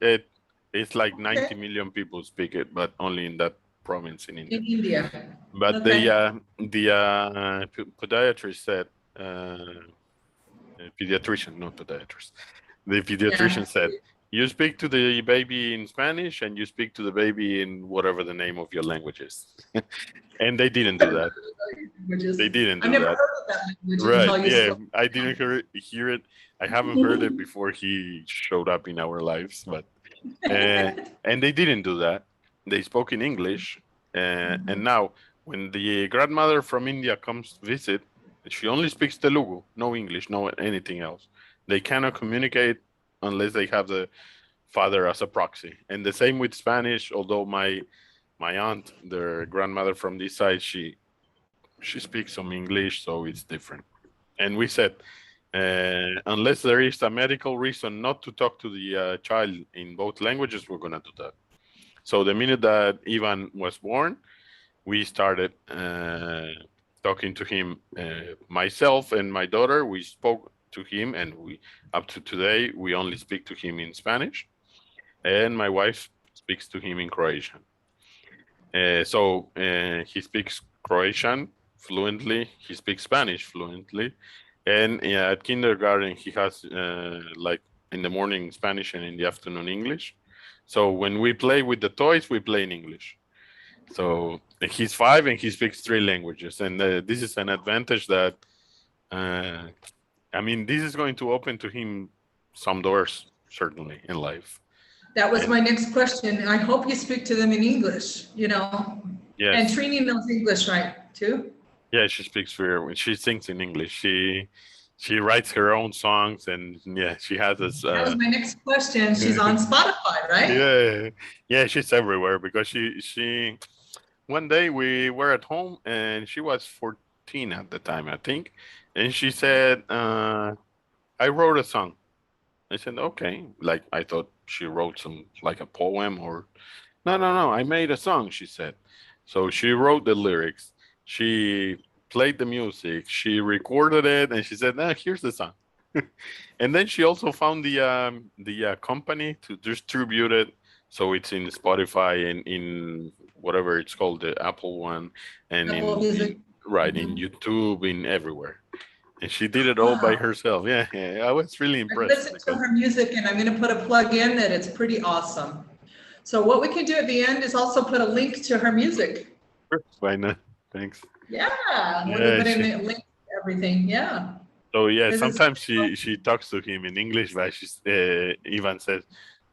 it's like 90 Okay. million people speak it, but only in that province in India. In India. But Okay. the podiatrist said, pediatrician, not podiatrist. The pediatrician Yeah. said, you speak to the baby in Spanish and you speak to the baby in whatever the name of your language is. And they didn't do that. Languages. They didn't I do never that. heard of that language Right. until you Yeah. spoke. I didn't hear it. I haven't heard it before he showed up in our lives, but and they didn't do that. They spoke in English. And now when the grandmother from India comes to visit, she only speaks Telugu, no English, no anything else. They cannot communicate unless they have the father as a proxy. And the same with Spanish, although my aunt, their grandmother from this side, she speaks some English, so it's different. And we said, unless there is a medical reason not to talk to the child in both languages, we're going to do that. So the minute that Ivan was born, we started talking to him. Myself and my daughter, we spoke to him, and we up to today, we only speak to him in Spanish. And my wife speaks to him in Croatian. So he speaks Croatian fluently. He speaks Spanish fluently. And at kindergarten, he has like in the morning Spanish and in the afternoon English. So when we play with the toys, we play in English. So he's 5 and he speaks 3 languages. And this is an advantage that, I mean, this is going to open to him some doors, certainly, in life. That was my next question. I hope you speak to them in English, you know? Yes. And Trini knows English, right, too? Yeah, she speaks very. She sings in English. She writes her own songs, and yeah, she has this. That was my next question. She's on Spotify, right? Yeah, she's everywhere because she. One day we were at home, and she was 14 at the time, I think, and she said, "I wrote a song." I said, "Okay." Like I thought she wrote some like a poem or. No. I made a song, she said. So she wrote the lyrics. She played the music. She recorded it, and she said, here's the song." And then she also found the company to distribute it. So it's in Spotify and in whatever it's called, the Apple one, and Apple Music. in YouTube, in everywhere. And she did it all by Wow. herself. Yeah, I was really I impressed. listened to her music, and I'm going to put a plug in that it's pretty awesome. So what we can do at the end is also put a link to her music. Why not? Thanks. Yeah, we're Yeah, going to put in the link to everything. Yeah. So yeah, This is- sometimes she talks to him in English, but she's Ivan says,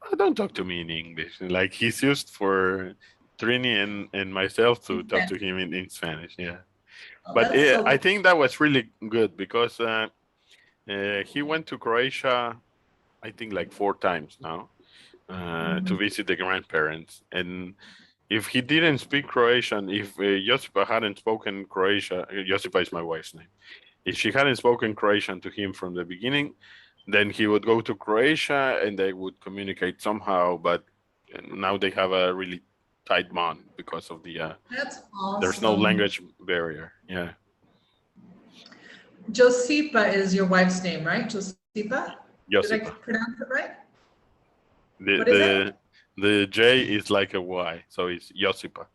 "Oh, don't talk to me in English." Like he's used for Trini and myself to talk to him in Spanish. Yeah, Oh, but that's so I think that was really good because he went to Croatia, I think like 4 times now, to visit the grandparents. And if he didn't speak Croatian, if Josipa hadn't spoken Croatian, Josipa is my wife's name. If she hadn't spoken Croatian to him from the beginning, then he would go to Croatia and they would communicate somehow. But now they have a really tight bond because of the that's awesome. there's no language barrier. Yeah. Josipa is your wife's name, right? Josipa? Did I Josipa. pronounce it right? What is it? The J is like a Y, so it's Josipa.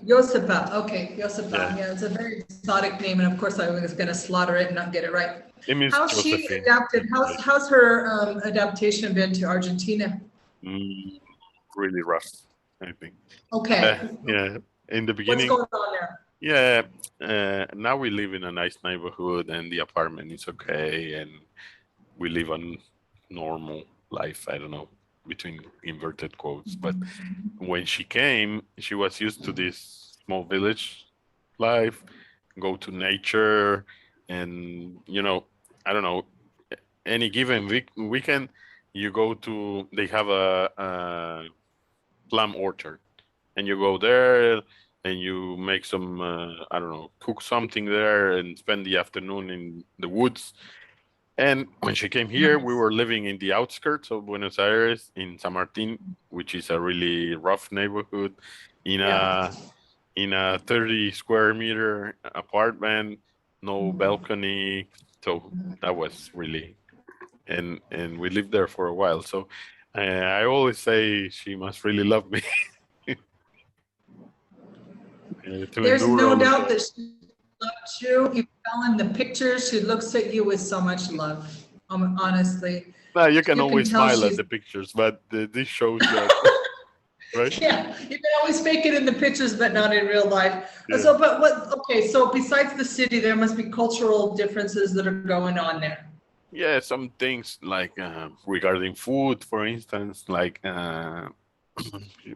Josipa. Okay, Josipa. Yeah. Yeah, it's a very exotic name, and of course I was going to slaughter it and not get it right. It means How's she Josephine. adapted? How's her adaptation been to Argentina? Really rough, I think. Okay. Yeah. In the What's beginning. going on there? Yeah. Now we live in a nice neighborhood and the apartment is okay and we live a normal life. I don't know, between inverted quotes. But when she came, she was used to this small village life, go to nature, and I don't know, any given weekend you go to, they have a plum orchard, and you go there and you make some, I don't know, cook something there and spend the afternoon in the woods. And when she came here, we Nice. were living in the outskirts of Buenos Aires in San Martin, which is a really rough neighborhood, in Yeah. a 30 square meter apartment, no balcony. So that was really, and we lived there for a while. So I always say she must really love me to There's endure no all of doubt that. that she loves you. You fell in the picture. She looks at you with so much love. Honestly, Now, you can you can always tell smile at she's. the pictures, but this shows that, right? Yeah, you can always fake it in the pictures, but not in real life. Yeah. So, but what? Okay, so besides the city, there must be cultural differences that are going on there. Yeah, some things like regarding food, for instance, like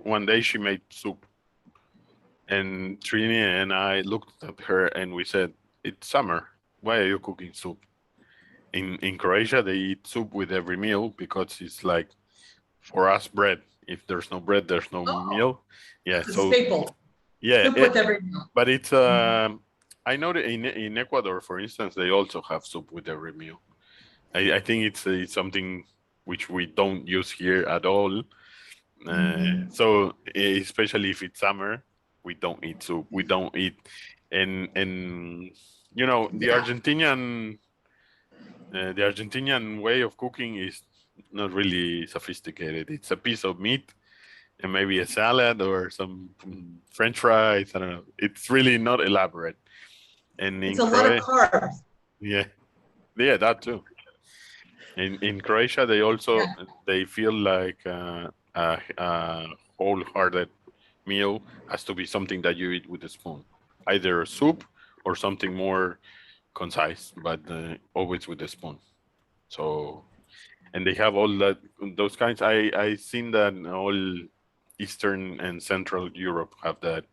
one day she made soup, and Trini and I looked at her and we said, "It's summer. Why are you cooking soup?" In Croatia, they eat soup with every meal because it's like for us bread. If there's no bread, there's no Oh, meal. Yeah, it's a so staple. yeah, Soup with every meal. but it's I know that in Ecuador, for instance, they also have soup with every meal. I think it's something which we don't use here at all. So especially if it's summer, we don't eat soup. We don't eat, and you know Yeah. the Argentinian way of cooking is not really sophisticated. It's a piece of meat and maybe a salad or some French fries. I don't know. It's really not elaborate. And It's in a lot of Croatia, carbs. yeah, yeah, that too. In Croatia, they also Yeah. they feel like a wholehearted meal has to be something that you eat with a spoon, either a soup or something more concise, but always with a spoon. So, and they have all that those kinds. I seen that all Eastern and Central Europe have that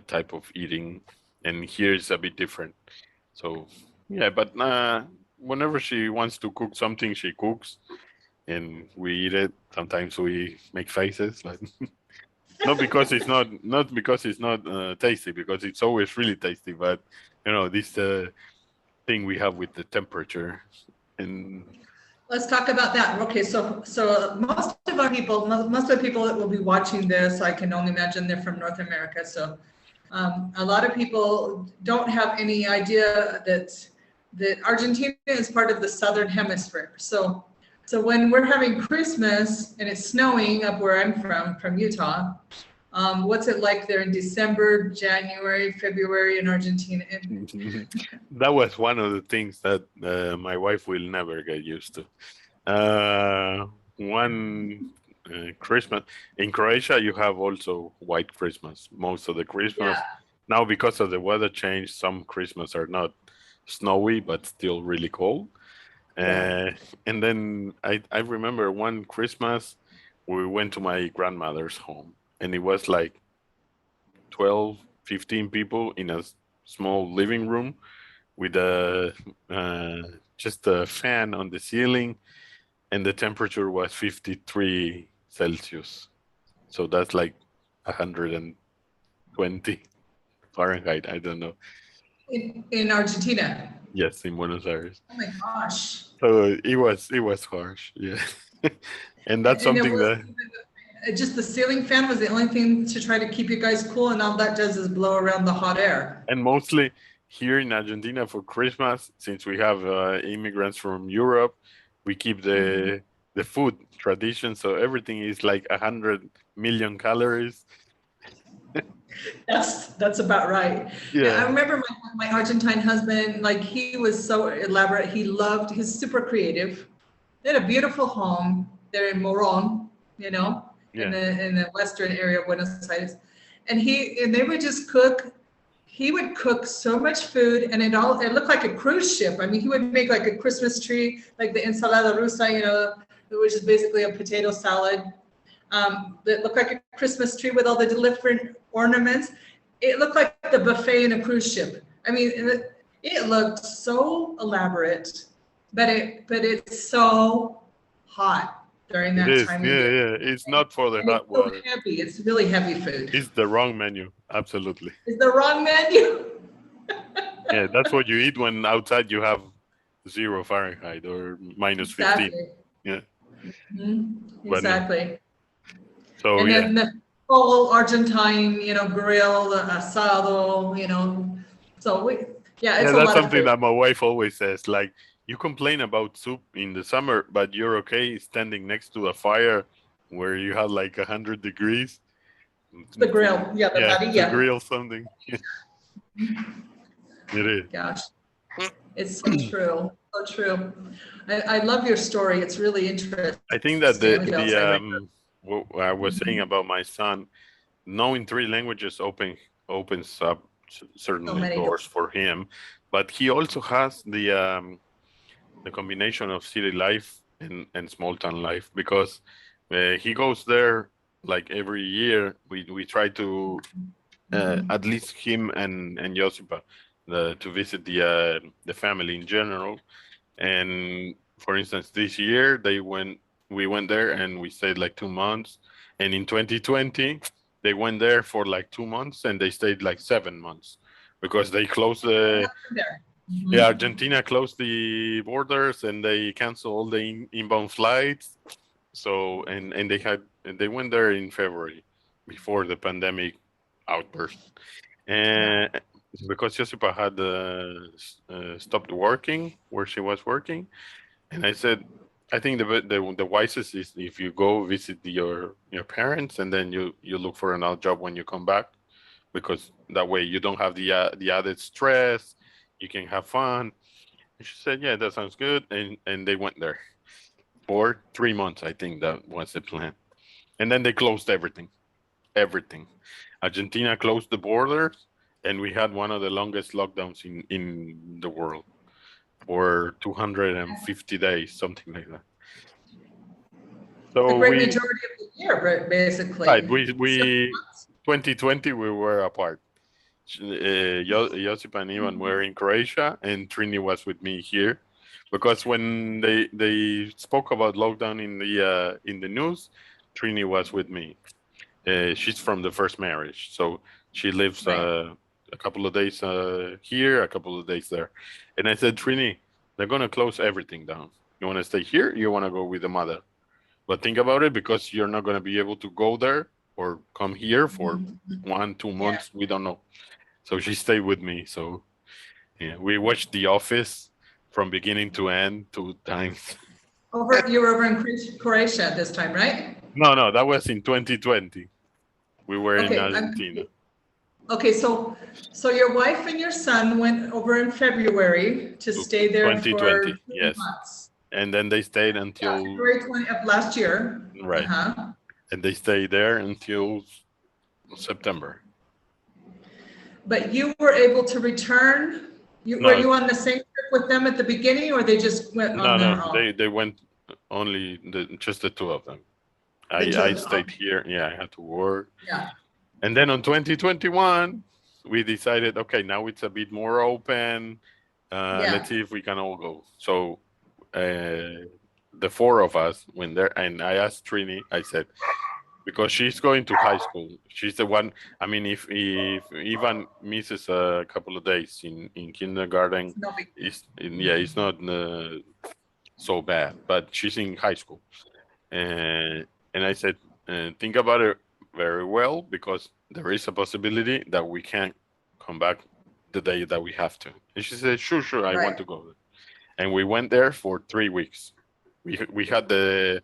type of eating, and here is a bit different. So yeah, but whenever she wants to cook something, she cooks, and we eat it. Sometimes we make faces, like not because it's not tasty, because it's always really tasty. But you know this thing we have with the temperature, and Let's talk about that. Okay, so most of our people, most of the people that will be watching this, I can only imagine they're from North America. So a lot of people don't have any idea that Argentina is part of the Southern Hemisphere. So when we're having Christmas and it's snowing up where I'm from Utah, what's it like there in December, January, February in Argentina? that was one of the things that my wife will never get used to. One Christmas in Croatia, you have also white Christmas. Most of the Christmas Yeah, now, because of the weather change, some Christmas are not snowy but still really cold. yeah. Uh, and then I remember one Christmas we went to my grandmother's home, and it was like 12, 15 people in a small living room with a just a fan on the ceiling, and the temperature was 53 Celsius. So that's like 120 Fahrenheit. I don't know. In Argentina. Yes, in Buenos Aires. Oh my gosh. So it was harsh. Yeah. And that's And it something was that, just the ceiling fan was the only thing to try to keep you guys cool, and all that does is blow around the hot air. and mostly here in Argentina for Christmas, since we have immigrants from Europe, we keep the food tradition. So everything is like 100 million calories. That's about right. Yeah, I Yeah. remember my Argentine husband, like he was so elaborate. He's super creative. They had a beautiful home there in Moron, you know, in Yeah. the western area of Buenos Aires. And they would just cook. He would cook so much food, and it looked like a cruise ship. I mean, he would make like a Christmas tree, like the ensalada rusa, you know, which is basically a potato salad. That looked like a Christmas tree with all the different ornaments. It looked like the buffet in a cruise ship. I mean, it looked so elaborate, but it's so hot. during It that is. time of Yeah, year. yeah. It's not for the And it's hot so water. heavy. It's really heavy food. It's the wrong menu. Absolutely. It's the wrong menu. Yeah, that's what you eat when outside you have 0 Fahrenheit or minus 15. Exactly. Yeah. But no. Exactly. So And yeah. then the whole Argentine, grill, asado, So Yeah, it's a that's lot of something food. that my wife always says. Like, you complain about soup in the summer, but you're okay standing next to a fire where you have like 100 degrees. The grill, the Yeah, to parrilla. grill something. It is. Gosh, it's so true. So true. I love your story. It's really interesting. I think that Maybe I'll try to- what I was saying about my son, knowing 3 languages opens up so certainly many doors for him, but he also has the combination of city life and small town life, because he goes there like every year. We try to at least him and Josipa to visit the family in general. And for instance, this year we went there and we stayed like 2 months. And in 2020, they went there for like 2 months and they stayed like 7 months because they closed there. yeah, Argentina closed the borders and they canceled all the inbound flights. So and they went there in February before the pandemic outburst. And because Josipa had stopped working where she was working, and I said, I think the wisest is if you go visit your parents and then you look for another job when you come back, because that way you don't have the added stress. You can have fun. And she said, yeah, that sounds good, and they went there for 3 months. I think that was the plan, and then they closed everything. Argentina closed the borders, and we had one of the longest lockdowns in the world for 250 days, something like that. The So great majority of the year, basically. right, 2020 we were apart. Josip and Ivan were in Croatia, and Trini was with me here, because when they spoke about lockdown in the news, Trini was with me. She's from the first marriage, so she lives Right. a couple of days here, a couple of days there. And I said, Trini, they're gonna close everything down. You want to stay here? You want to go with the mother? But think about it, because you're not gonna be able to go there or come here for 1-2 months. We don't know. So she stayed with me. So yeah, we watched The Office from beginning to end 2 times. You were over in Croatia this time, right? No, that was in 2020. We were in Okay, Argentina. Okay, so your wife and your son went over in February to stay there for 2020, 2 yes. months. And then they stayed until February 20 of last year. right. And they stayed there until September. But you were able to return. Were you on the same trip with them at the beginning, or they just went on their own? They went only just the two of them. The two I of them, stayed here. Yeah, I had to work. Yeah. And then on 2021, we decided, okay, now it's a bit more open. Let's see if we can all go. So the four of us went there, and I asked Trini, I said, because she's going to high school. She's the one. I mean, if Ivan misses a couple of days in kindergarten, it's not so bad. But she's in high school, and I said, think about it very well, because there is a possibility that we can't come back the day that we have to. And she said, sure, I want to go. And we went there for 3 weeks. We had the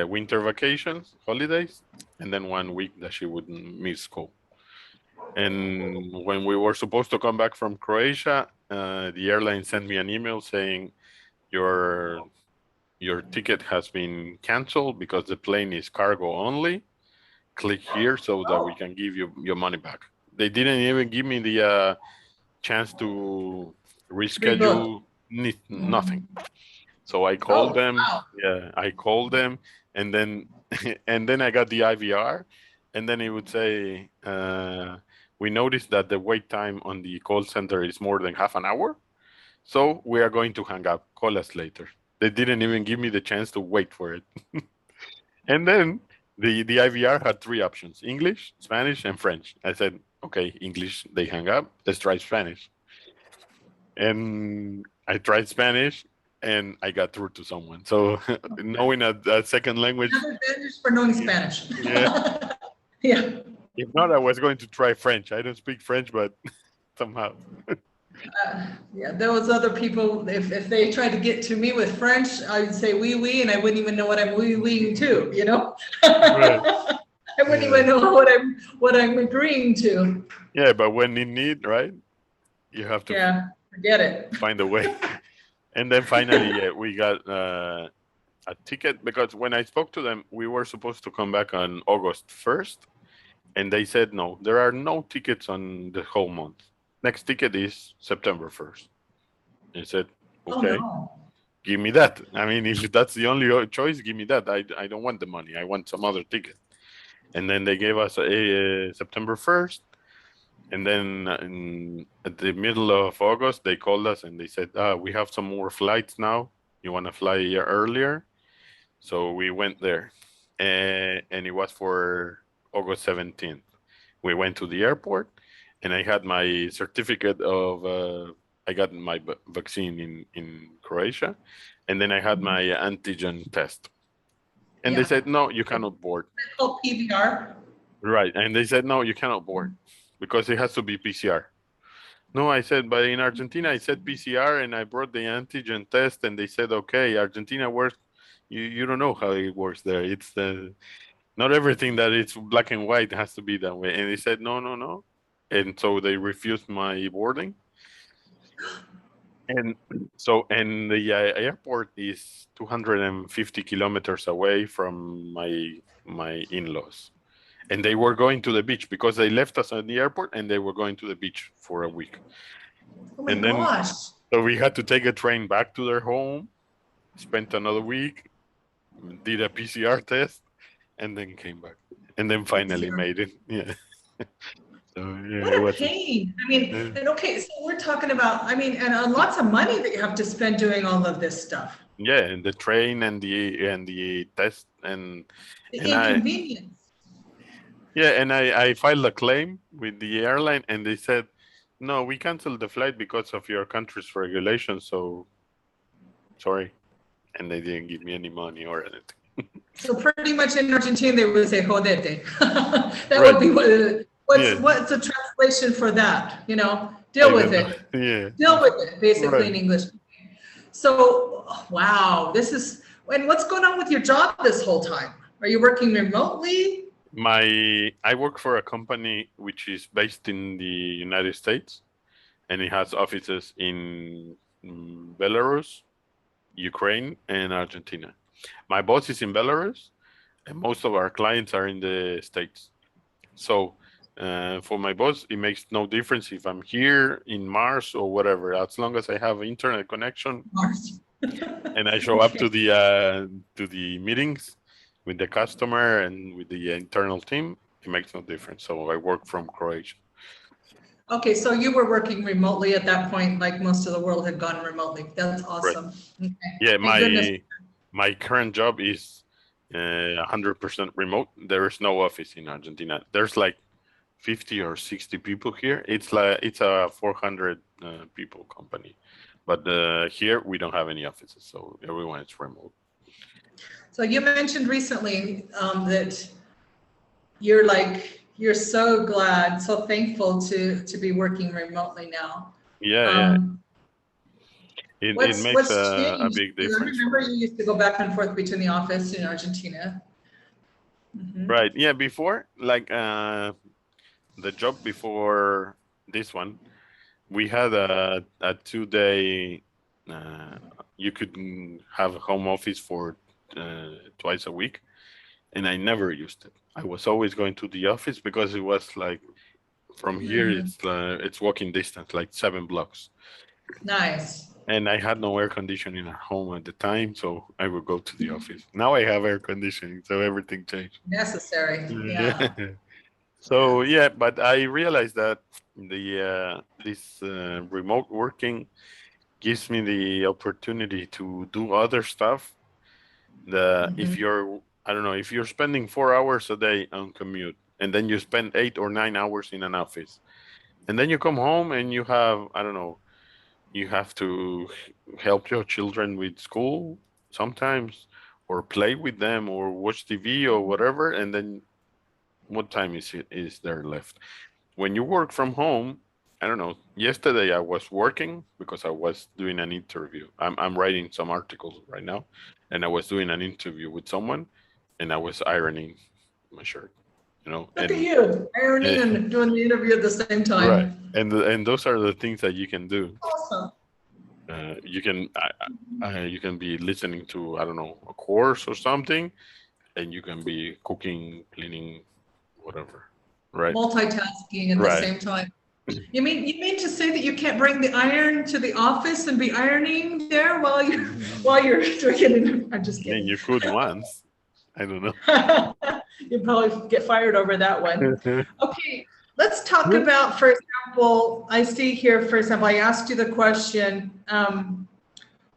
winter vacations, holidays, and then 1 week that she wouldn't miss school. And when we were supposed to come back from Croatia, the airline sent me an email saying your ticket has been canceled because the plane is cargo only. Click here so that we can give you your money back. They didn't even give me the chance to reschedule nothing. So I called them. Wow. Yeah, I called them, and then I got the IVR, and then it would say, we noticed that the wait time on the call center is more than half an hour, so we are going to hang up. Call us later. They didn't even give me the chance to wait for it. And then the IVR had three options: English, Spanish, and French. I said, okay, English. They hung up. Let's try Spanish. And I tried Spanish, and I got through to someone. So knowing a second language. Another advantage for knowing Spanish. Yeah. Yeah. If not, I was going to try French. I don't speak French, but somehow. Yeah, those other people, if they tried to get to me with French, I'd say oui, oui, and I wouldn't even know what I'm oui, oui to, you know? Right. I wouldn't even know what I'm agreeing to. Yeah, but when in need, right? You have to Yeah, forget it. find a way. And then finally, yeah, we got a ticket, because when I spoke to them, we were supposed to come back on August 1st. And they said, no, there are no tickets on the whole month. Next ticket is September 1st. I said, okay, Oh, no. give me that. I mean, if that's the only choice, give me that. I don't want the money. I want some other ticket. And then they gave us a September 1st. And then at the middle of August, they called us and they said, we have some more flights now. You want to fly a year earlier? So we went there. And it was for August 17th. We went to the airport, and I had my certificate of I got my vaccine in Croatia, and then I had my antigen test. And they said, no, you cannot board. It's called PVR. Right. And they said, no, you cannot board because it has to be PCR. No, I said, but in Argentina, I said PCR, and I brought the antigen test, and they said, okay, Argentina works. You don't know how it works there. It's not everything that it's black and white has to be that way. And they said, no, no, no. And so they refused my boarding. And so, and the airport is 250 kilometers away from my in-laws. And they were going to the beach because they left us at the airport and they were going to the beach for a week. Oh my And then, gosh. so we had to take a train back to their home, spent another week, did a PCR test, and then came back, and then finally made it. Yeah. So yeah, What a pain. I mean, and okay, so we're talking about, I mean, and lots of money that you have to spend doing all of this stuff. Yeah, and the train and the test and The and inconvenience. I filed a claim with the airline, and they said, no, we canceled the flight because of your country's regulations. So sorry, and they didn't give me any money or anything. So pretty much in Argentina, they would say jodete. That Right. would be what's the translation for that? You know, deal with it. Yeah. Deal with it, basically Right. in English. So, wow, and what's going on with your job this whole time? Are you working remotely? I work for a company which is based in the United States, and it has offices in Belarus, Ukraine, and Argentina. My boss is in Belarus, and most of our clients are in the States. So for my boss, it makes no difference if I'm here in Mars or whatever, as long as I have internet connection Mars. and I show up to the meetings with the customer and with the internal team, it makes no difference. So I work from Croatia. Okay, so you were working remotely at that point, like most of the world had gone remotely. That's awesome. Right. Okay. Yeah, Thank goodness. my current job is 100% remote. There is no office in Argentina. There's like 50 or 60 people here. It's a 400 people company, but here we don't have any offices, so everyone is remote. So you mentioned recently that you're so glad, so thankful to be working remotely now. Yeah, It makes a big difference. I remember you used to go back and forth between the office in Argentina. Mm-hmm. Right. Yeah. Before, like the job before this one, we had a 2-day. You could have a home office for twice a week, and I never used it. I was always going to the office because it was like from here it's walking distance, like 7 blocks. Nice. And I had no air conditioning at home at the time, so I would go to the office. Now I have air conditioning, so everything changed. Necessary. Yeah. So yeah, but I realized that this remote working gives me the opportunity to do other stuff. If you're, I don't know, if you're spending 4 hours a day on commute, and then you spend 8 or 9 hours in an office, and then you come home and you have, I don't know, you have to help your children with school sometimes, or play with them, or watch TV or whatever, and then what time is there left? When you work from home, I don't know. Yesterday I was working because I was doing an interview. I'm writing some articles right now, and I was doing an interview with someone, and I was ironing my shirt. Look at you, ironing and doing the interview at the same time. Right, and those are the things that you can do. Awesome. You can be listening to, I don't know, a course or something, and you can be cooking, cleaning, whatever. Right. Multitasking at the same time. You mean to say that you can't bring the iron to the office and be ironing there while you're drinking? I'm just kidding. And you could once. I don't know. You'd probably get fired over that one. Okay, let's talk about, for example, I see here, for example, I asked you the question,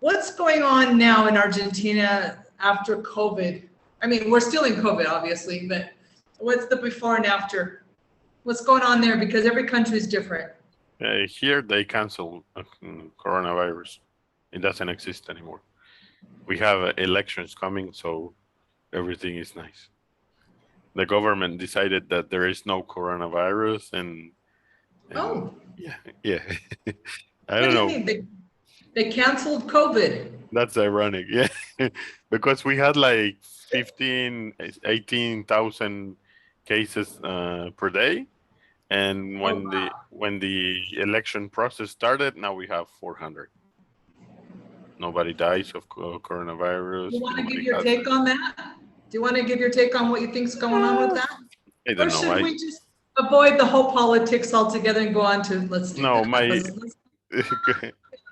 what's going on now in Argentina after COVID? I mean, we're still in COVID, obviously, but what's the before and after? What's going on there? Because every country is different. Here they cancel coronavirus. It doesn't exist anymore. We have elections coming, so everything is nice. The government decided that there is no coronavirus, and yeah. I don't know. What do you mean? They canceled COVID. That's ironic, yeah, because we had like 18,000 cases per day. And when the election process started, now we have 400. Nobody dies of coronavirus. You want to give your take on that? Do you want to give your take on what you think's going on with that? I don't know. Or should we just avoid the whole politics altogether and go on to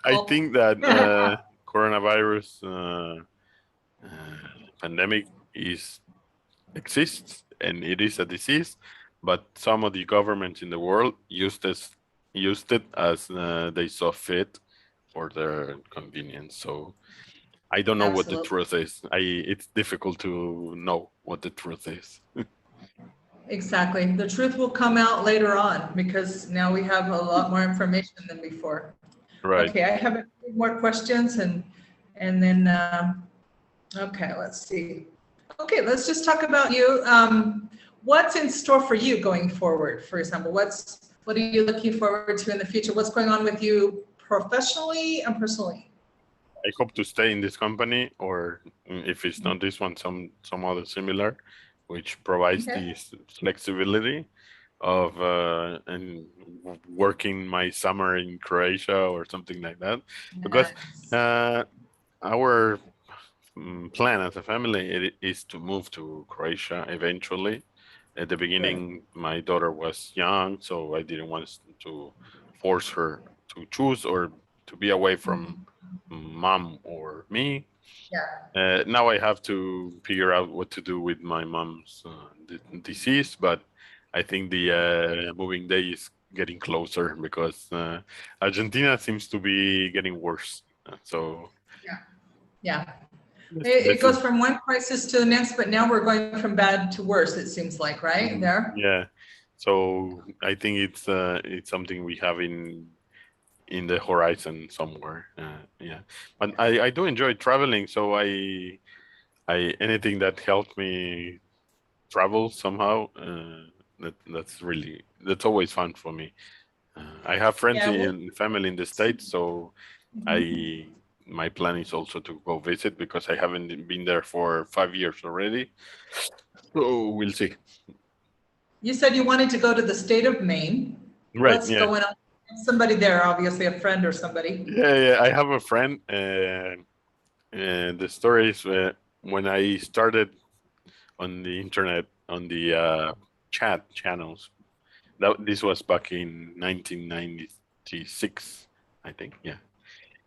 I think that coronavirus pandemic exists, and it is a disease. But some of the governments in the world used it as they saw fit for their convenience. So I don't know what the truth is. It's difficult to know what the truth is. Exactly. The truth will come out later on because now we have a lot more information than before. Right. Okay, I have a few more questions and then okay, let's see. Okay, let's just talk about you. What's in store for you going forward? For example, what are you looking forward to in the future? What's going on with you professionally and personally? I hope to stay in this company, or if it's not this one, some other similar, which provides this flexibility of and working my summer in Croatia or something like that. Because our plan as a family is to move to Croatia eventually. At the beginning, my daughter was young, so I didn't want to force her to choose or to be away from mom or me. Now I have to figure out what to do with my mom's disease, but I think the moving day is getting closer because Argentina seems to be getting worse. It goes from one crisis to the next, but now we're going from bad to worse, it seems like, right? Yeah. So I think it's something we have in the horizon somewhere. But I do enjoy traveling, so I anything that helps me travel somehow, that's always fun for me. I have friends and family in the States, so my plan is also to go visit because I haven't been there for 5 years already. So we'll see. You said you wanted to go to the state of Maine. Right. What's going on? Somebody there, obviously, a friend or somebody. Yeah. I have a friend. The story is when I started on the internet, on the chat channels. This was back in 1996, I think. Yeah.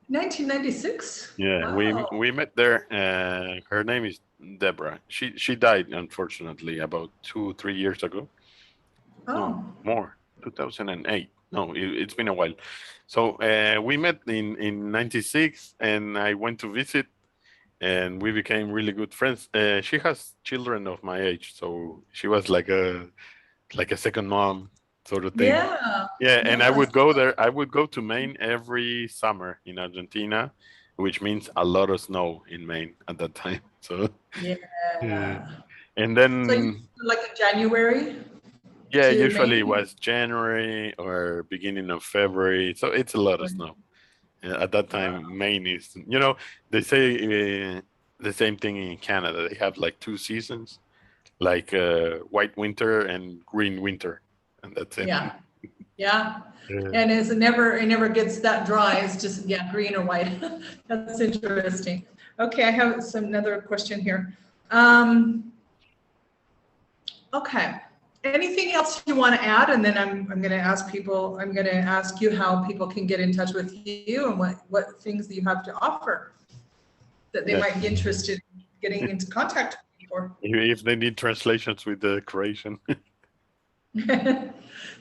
1996? Yeah, wow. we met there. Her name is Deborah. She died, unfortunately, about 2-3 years ago. Oh. No, more, 2008. No, it's been a while. So we met in '96, and I went to visit, and we became really good friends. She has children of my age, so she was like a second mom sort of thing. Yeah. Yeah, and I Yes. would go there. I would go to Maine every summer in Argentina, which means a lot of snow in Maine at that time. So yeah, Yeah. and So you then like in January yeah, to usually it Maine? was January or beginning of February. So it's a lot of snow. At that Wow. time, Maine is, they say the same thing in Canada. They have like two seasons, like white winter and green winter, and that's it. Yeah. Yeah. Yeah. And it never gets that dry. It's just, yeah, green or white. That's interesting. Okay, I have another question here. Um, okay. Anything else you want to add? And then I'm going to I'm going to ask you how people can get in touch with you and what things that you have to offer that they Yeah. might be interested in getting into contact with you for. If they need translations with the Croatian.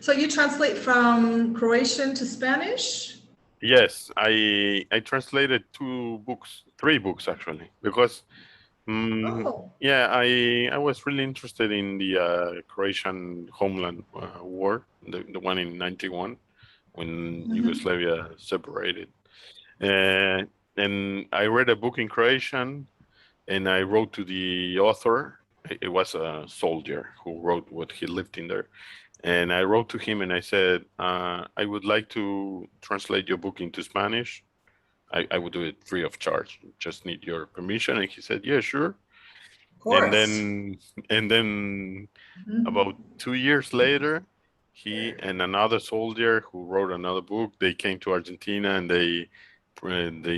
So you translate from Croatian to Spanish? Yes, I translated three books actually, because Oh. yeah, I was really interested in the Croatian homeland war, the one in '91 when Mhm. Yugoslavia separated. Uh, and I read a book in Croatian, and I wrote to the author. It was a soldier who wrote what he lived in there. And I wrote to him and I said, I would like to translate your book into Spanish. I would do it free of charge. Just need your permission. And he said, yeah, sure. Of And course. then Mhm. about 2 years later, he and another soldier who wrote another book, they came to Argentina and they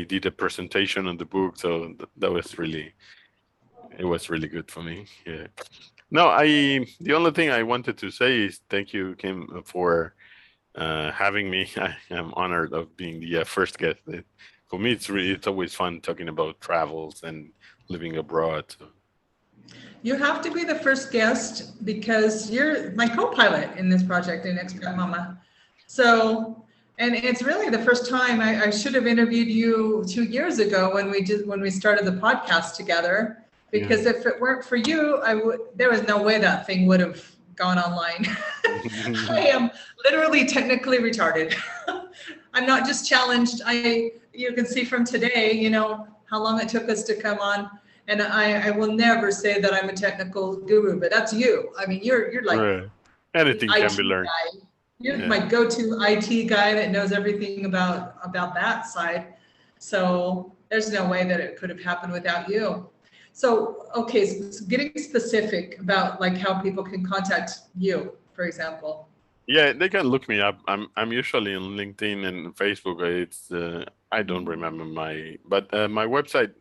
did a presentation on the book. So that was it was really good for me. Yeah. No, the only thing I wanted to say is thank you, Kim, for having me. I am honored of being the first guest. For me, it's always fun talking about travels and living abroad. So. You have to be the first guest because you're my co-pilot in this project in Expat Mama. So, and it's really the first time I should have interviewed you 2 years ago when we started the podcast together. Yeah. Because if it weren't for you, there was no way that thing would have gone online. I am literally technically retarded. I'm not just challenged. You can see from today, how long it took us to come on. And I will never say that I'm a technical guru, but that's you. I mean, you're like Right. the Anything can IT be learned. guy. You're Yeah. my go-to IT guy that knows everything about that side. So there's no way that it could have happened without you. So, okay, so getting specific about like how people can contact you, for example. Yeah, they can look me up. I'm usually on LinkedIn and Facebook. It's I don't remember but my website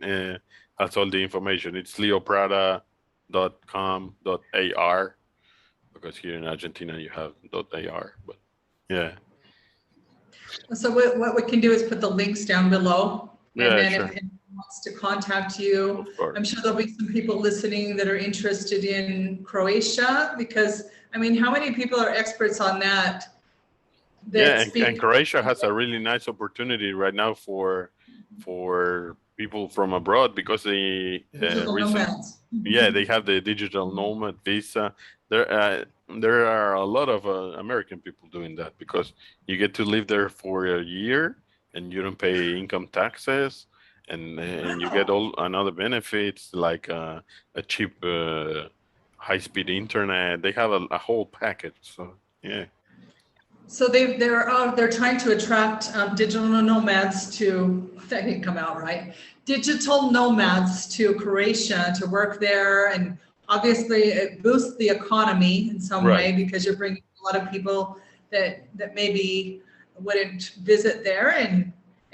has all the information. It's leoprada.com.ar, because here in Argentina you have .ar. But yeah, So what we can do is put the links down below. And yeah, then if sure, anyone wants to contact you, of course. I'm sure there'll be some people listening that are interested in Croatia because, I mean, how many people are experts on that Yeah, and speak Croatia has a really nice opportunity right now for people from abroad, because they digital recent nomads? yeah, they have the digital nomad visa. There are a lot of American people doing that, because you get to live there for a year and you don't pay income taxes, and you get Wow. all another benefits like a cheap high-speed internet. They have a whole package. So yeah. So they're trying to attract digital nomads to, that didn't come out right, digital nomads to Croatia to work there. And obviously it boosts the economy in some Right. way because you're bringing a lot of people that maybe wouldn't visit there,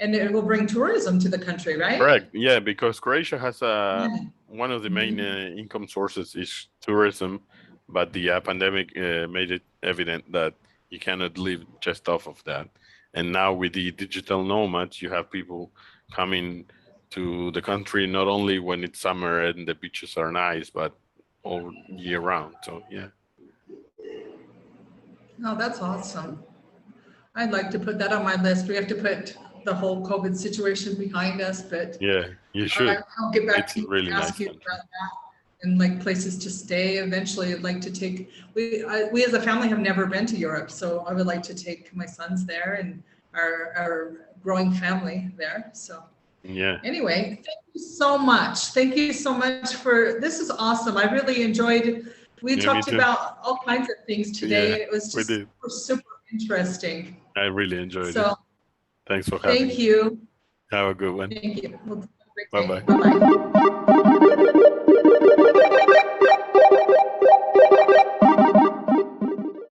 and it will bring tourism to the country, right? Correct. Yeah, because Croatia has Yeah. one of the main Mhm. income sources is tourism, but the pandemic made it evident that you cannot live just off of that. And now with the digital nomads, you have people coming to the country not only when it's summer and the beaches are nice, but all year round. So yeah. Oh, that's awesome. I'd like to put that on my list. We have to put the whole COVID situation behind us, but Yeah, you should. I'll get back It's to you really and ask nice you country. about that. And like places to stay. Eventually, I'd like to take, we as a family have never been to Europe, so I would like to take my sons there and our growing family there. So Yeah, anyway, thank you so much. Thank you so much for, this is awesome. I really enjoyed, we me talked too. about all kinds of things today. Yeah, It was we just did. super interesting. I really enjoyed it. So Thanks for having thank me. you. Have a good one. Thank you. Well, have a great day. Bye-bye. Bye-bye.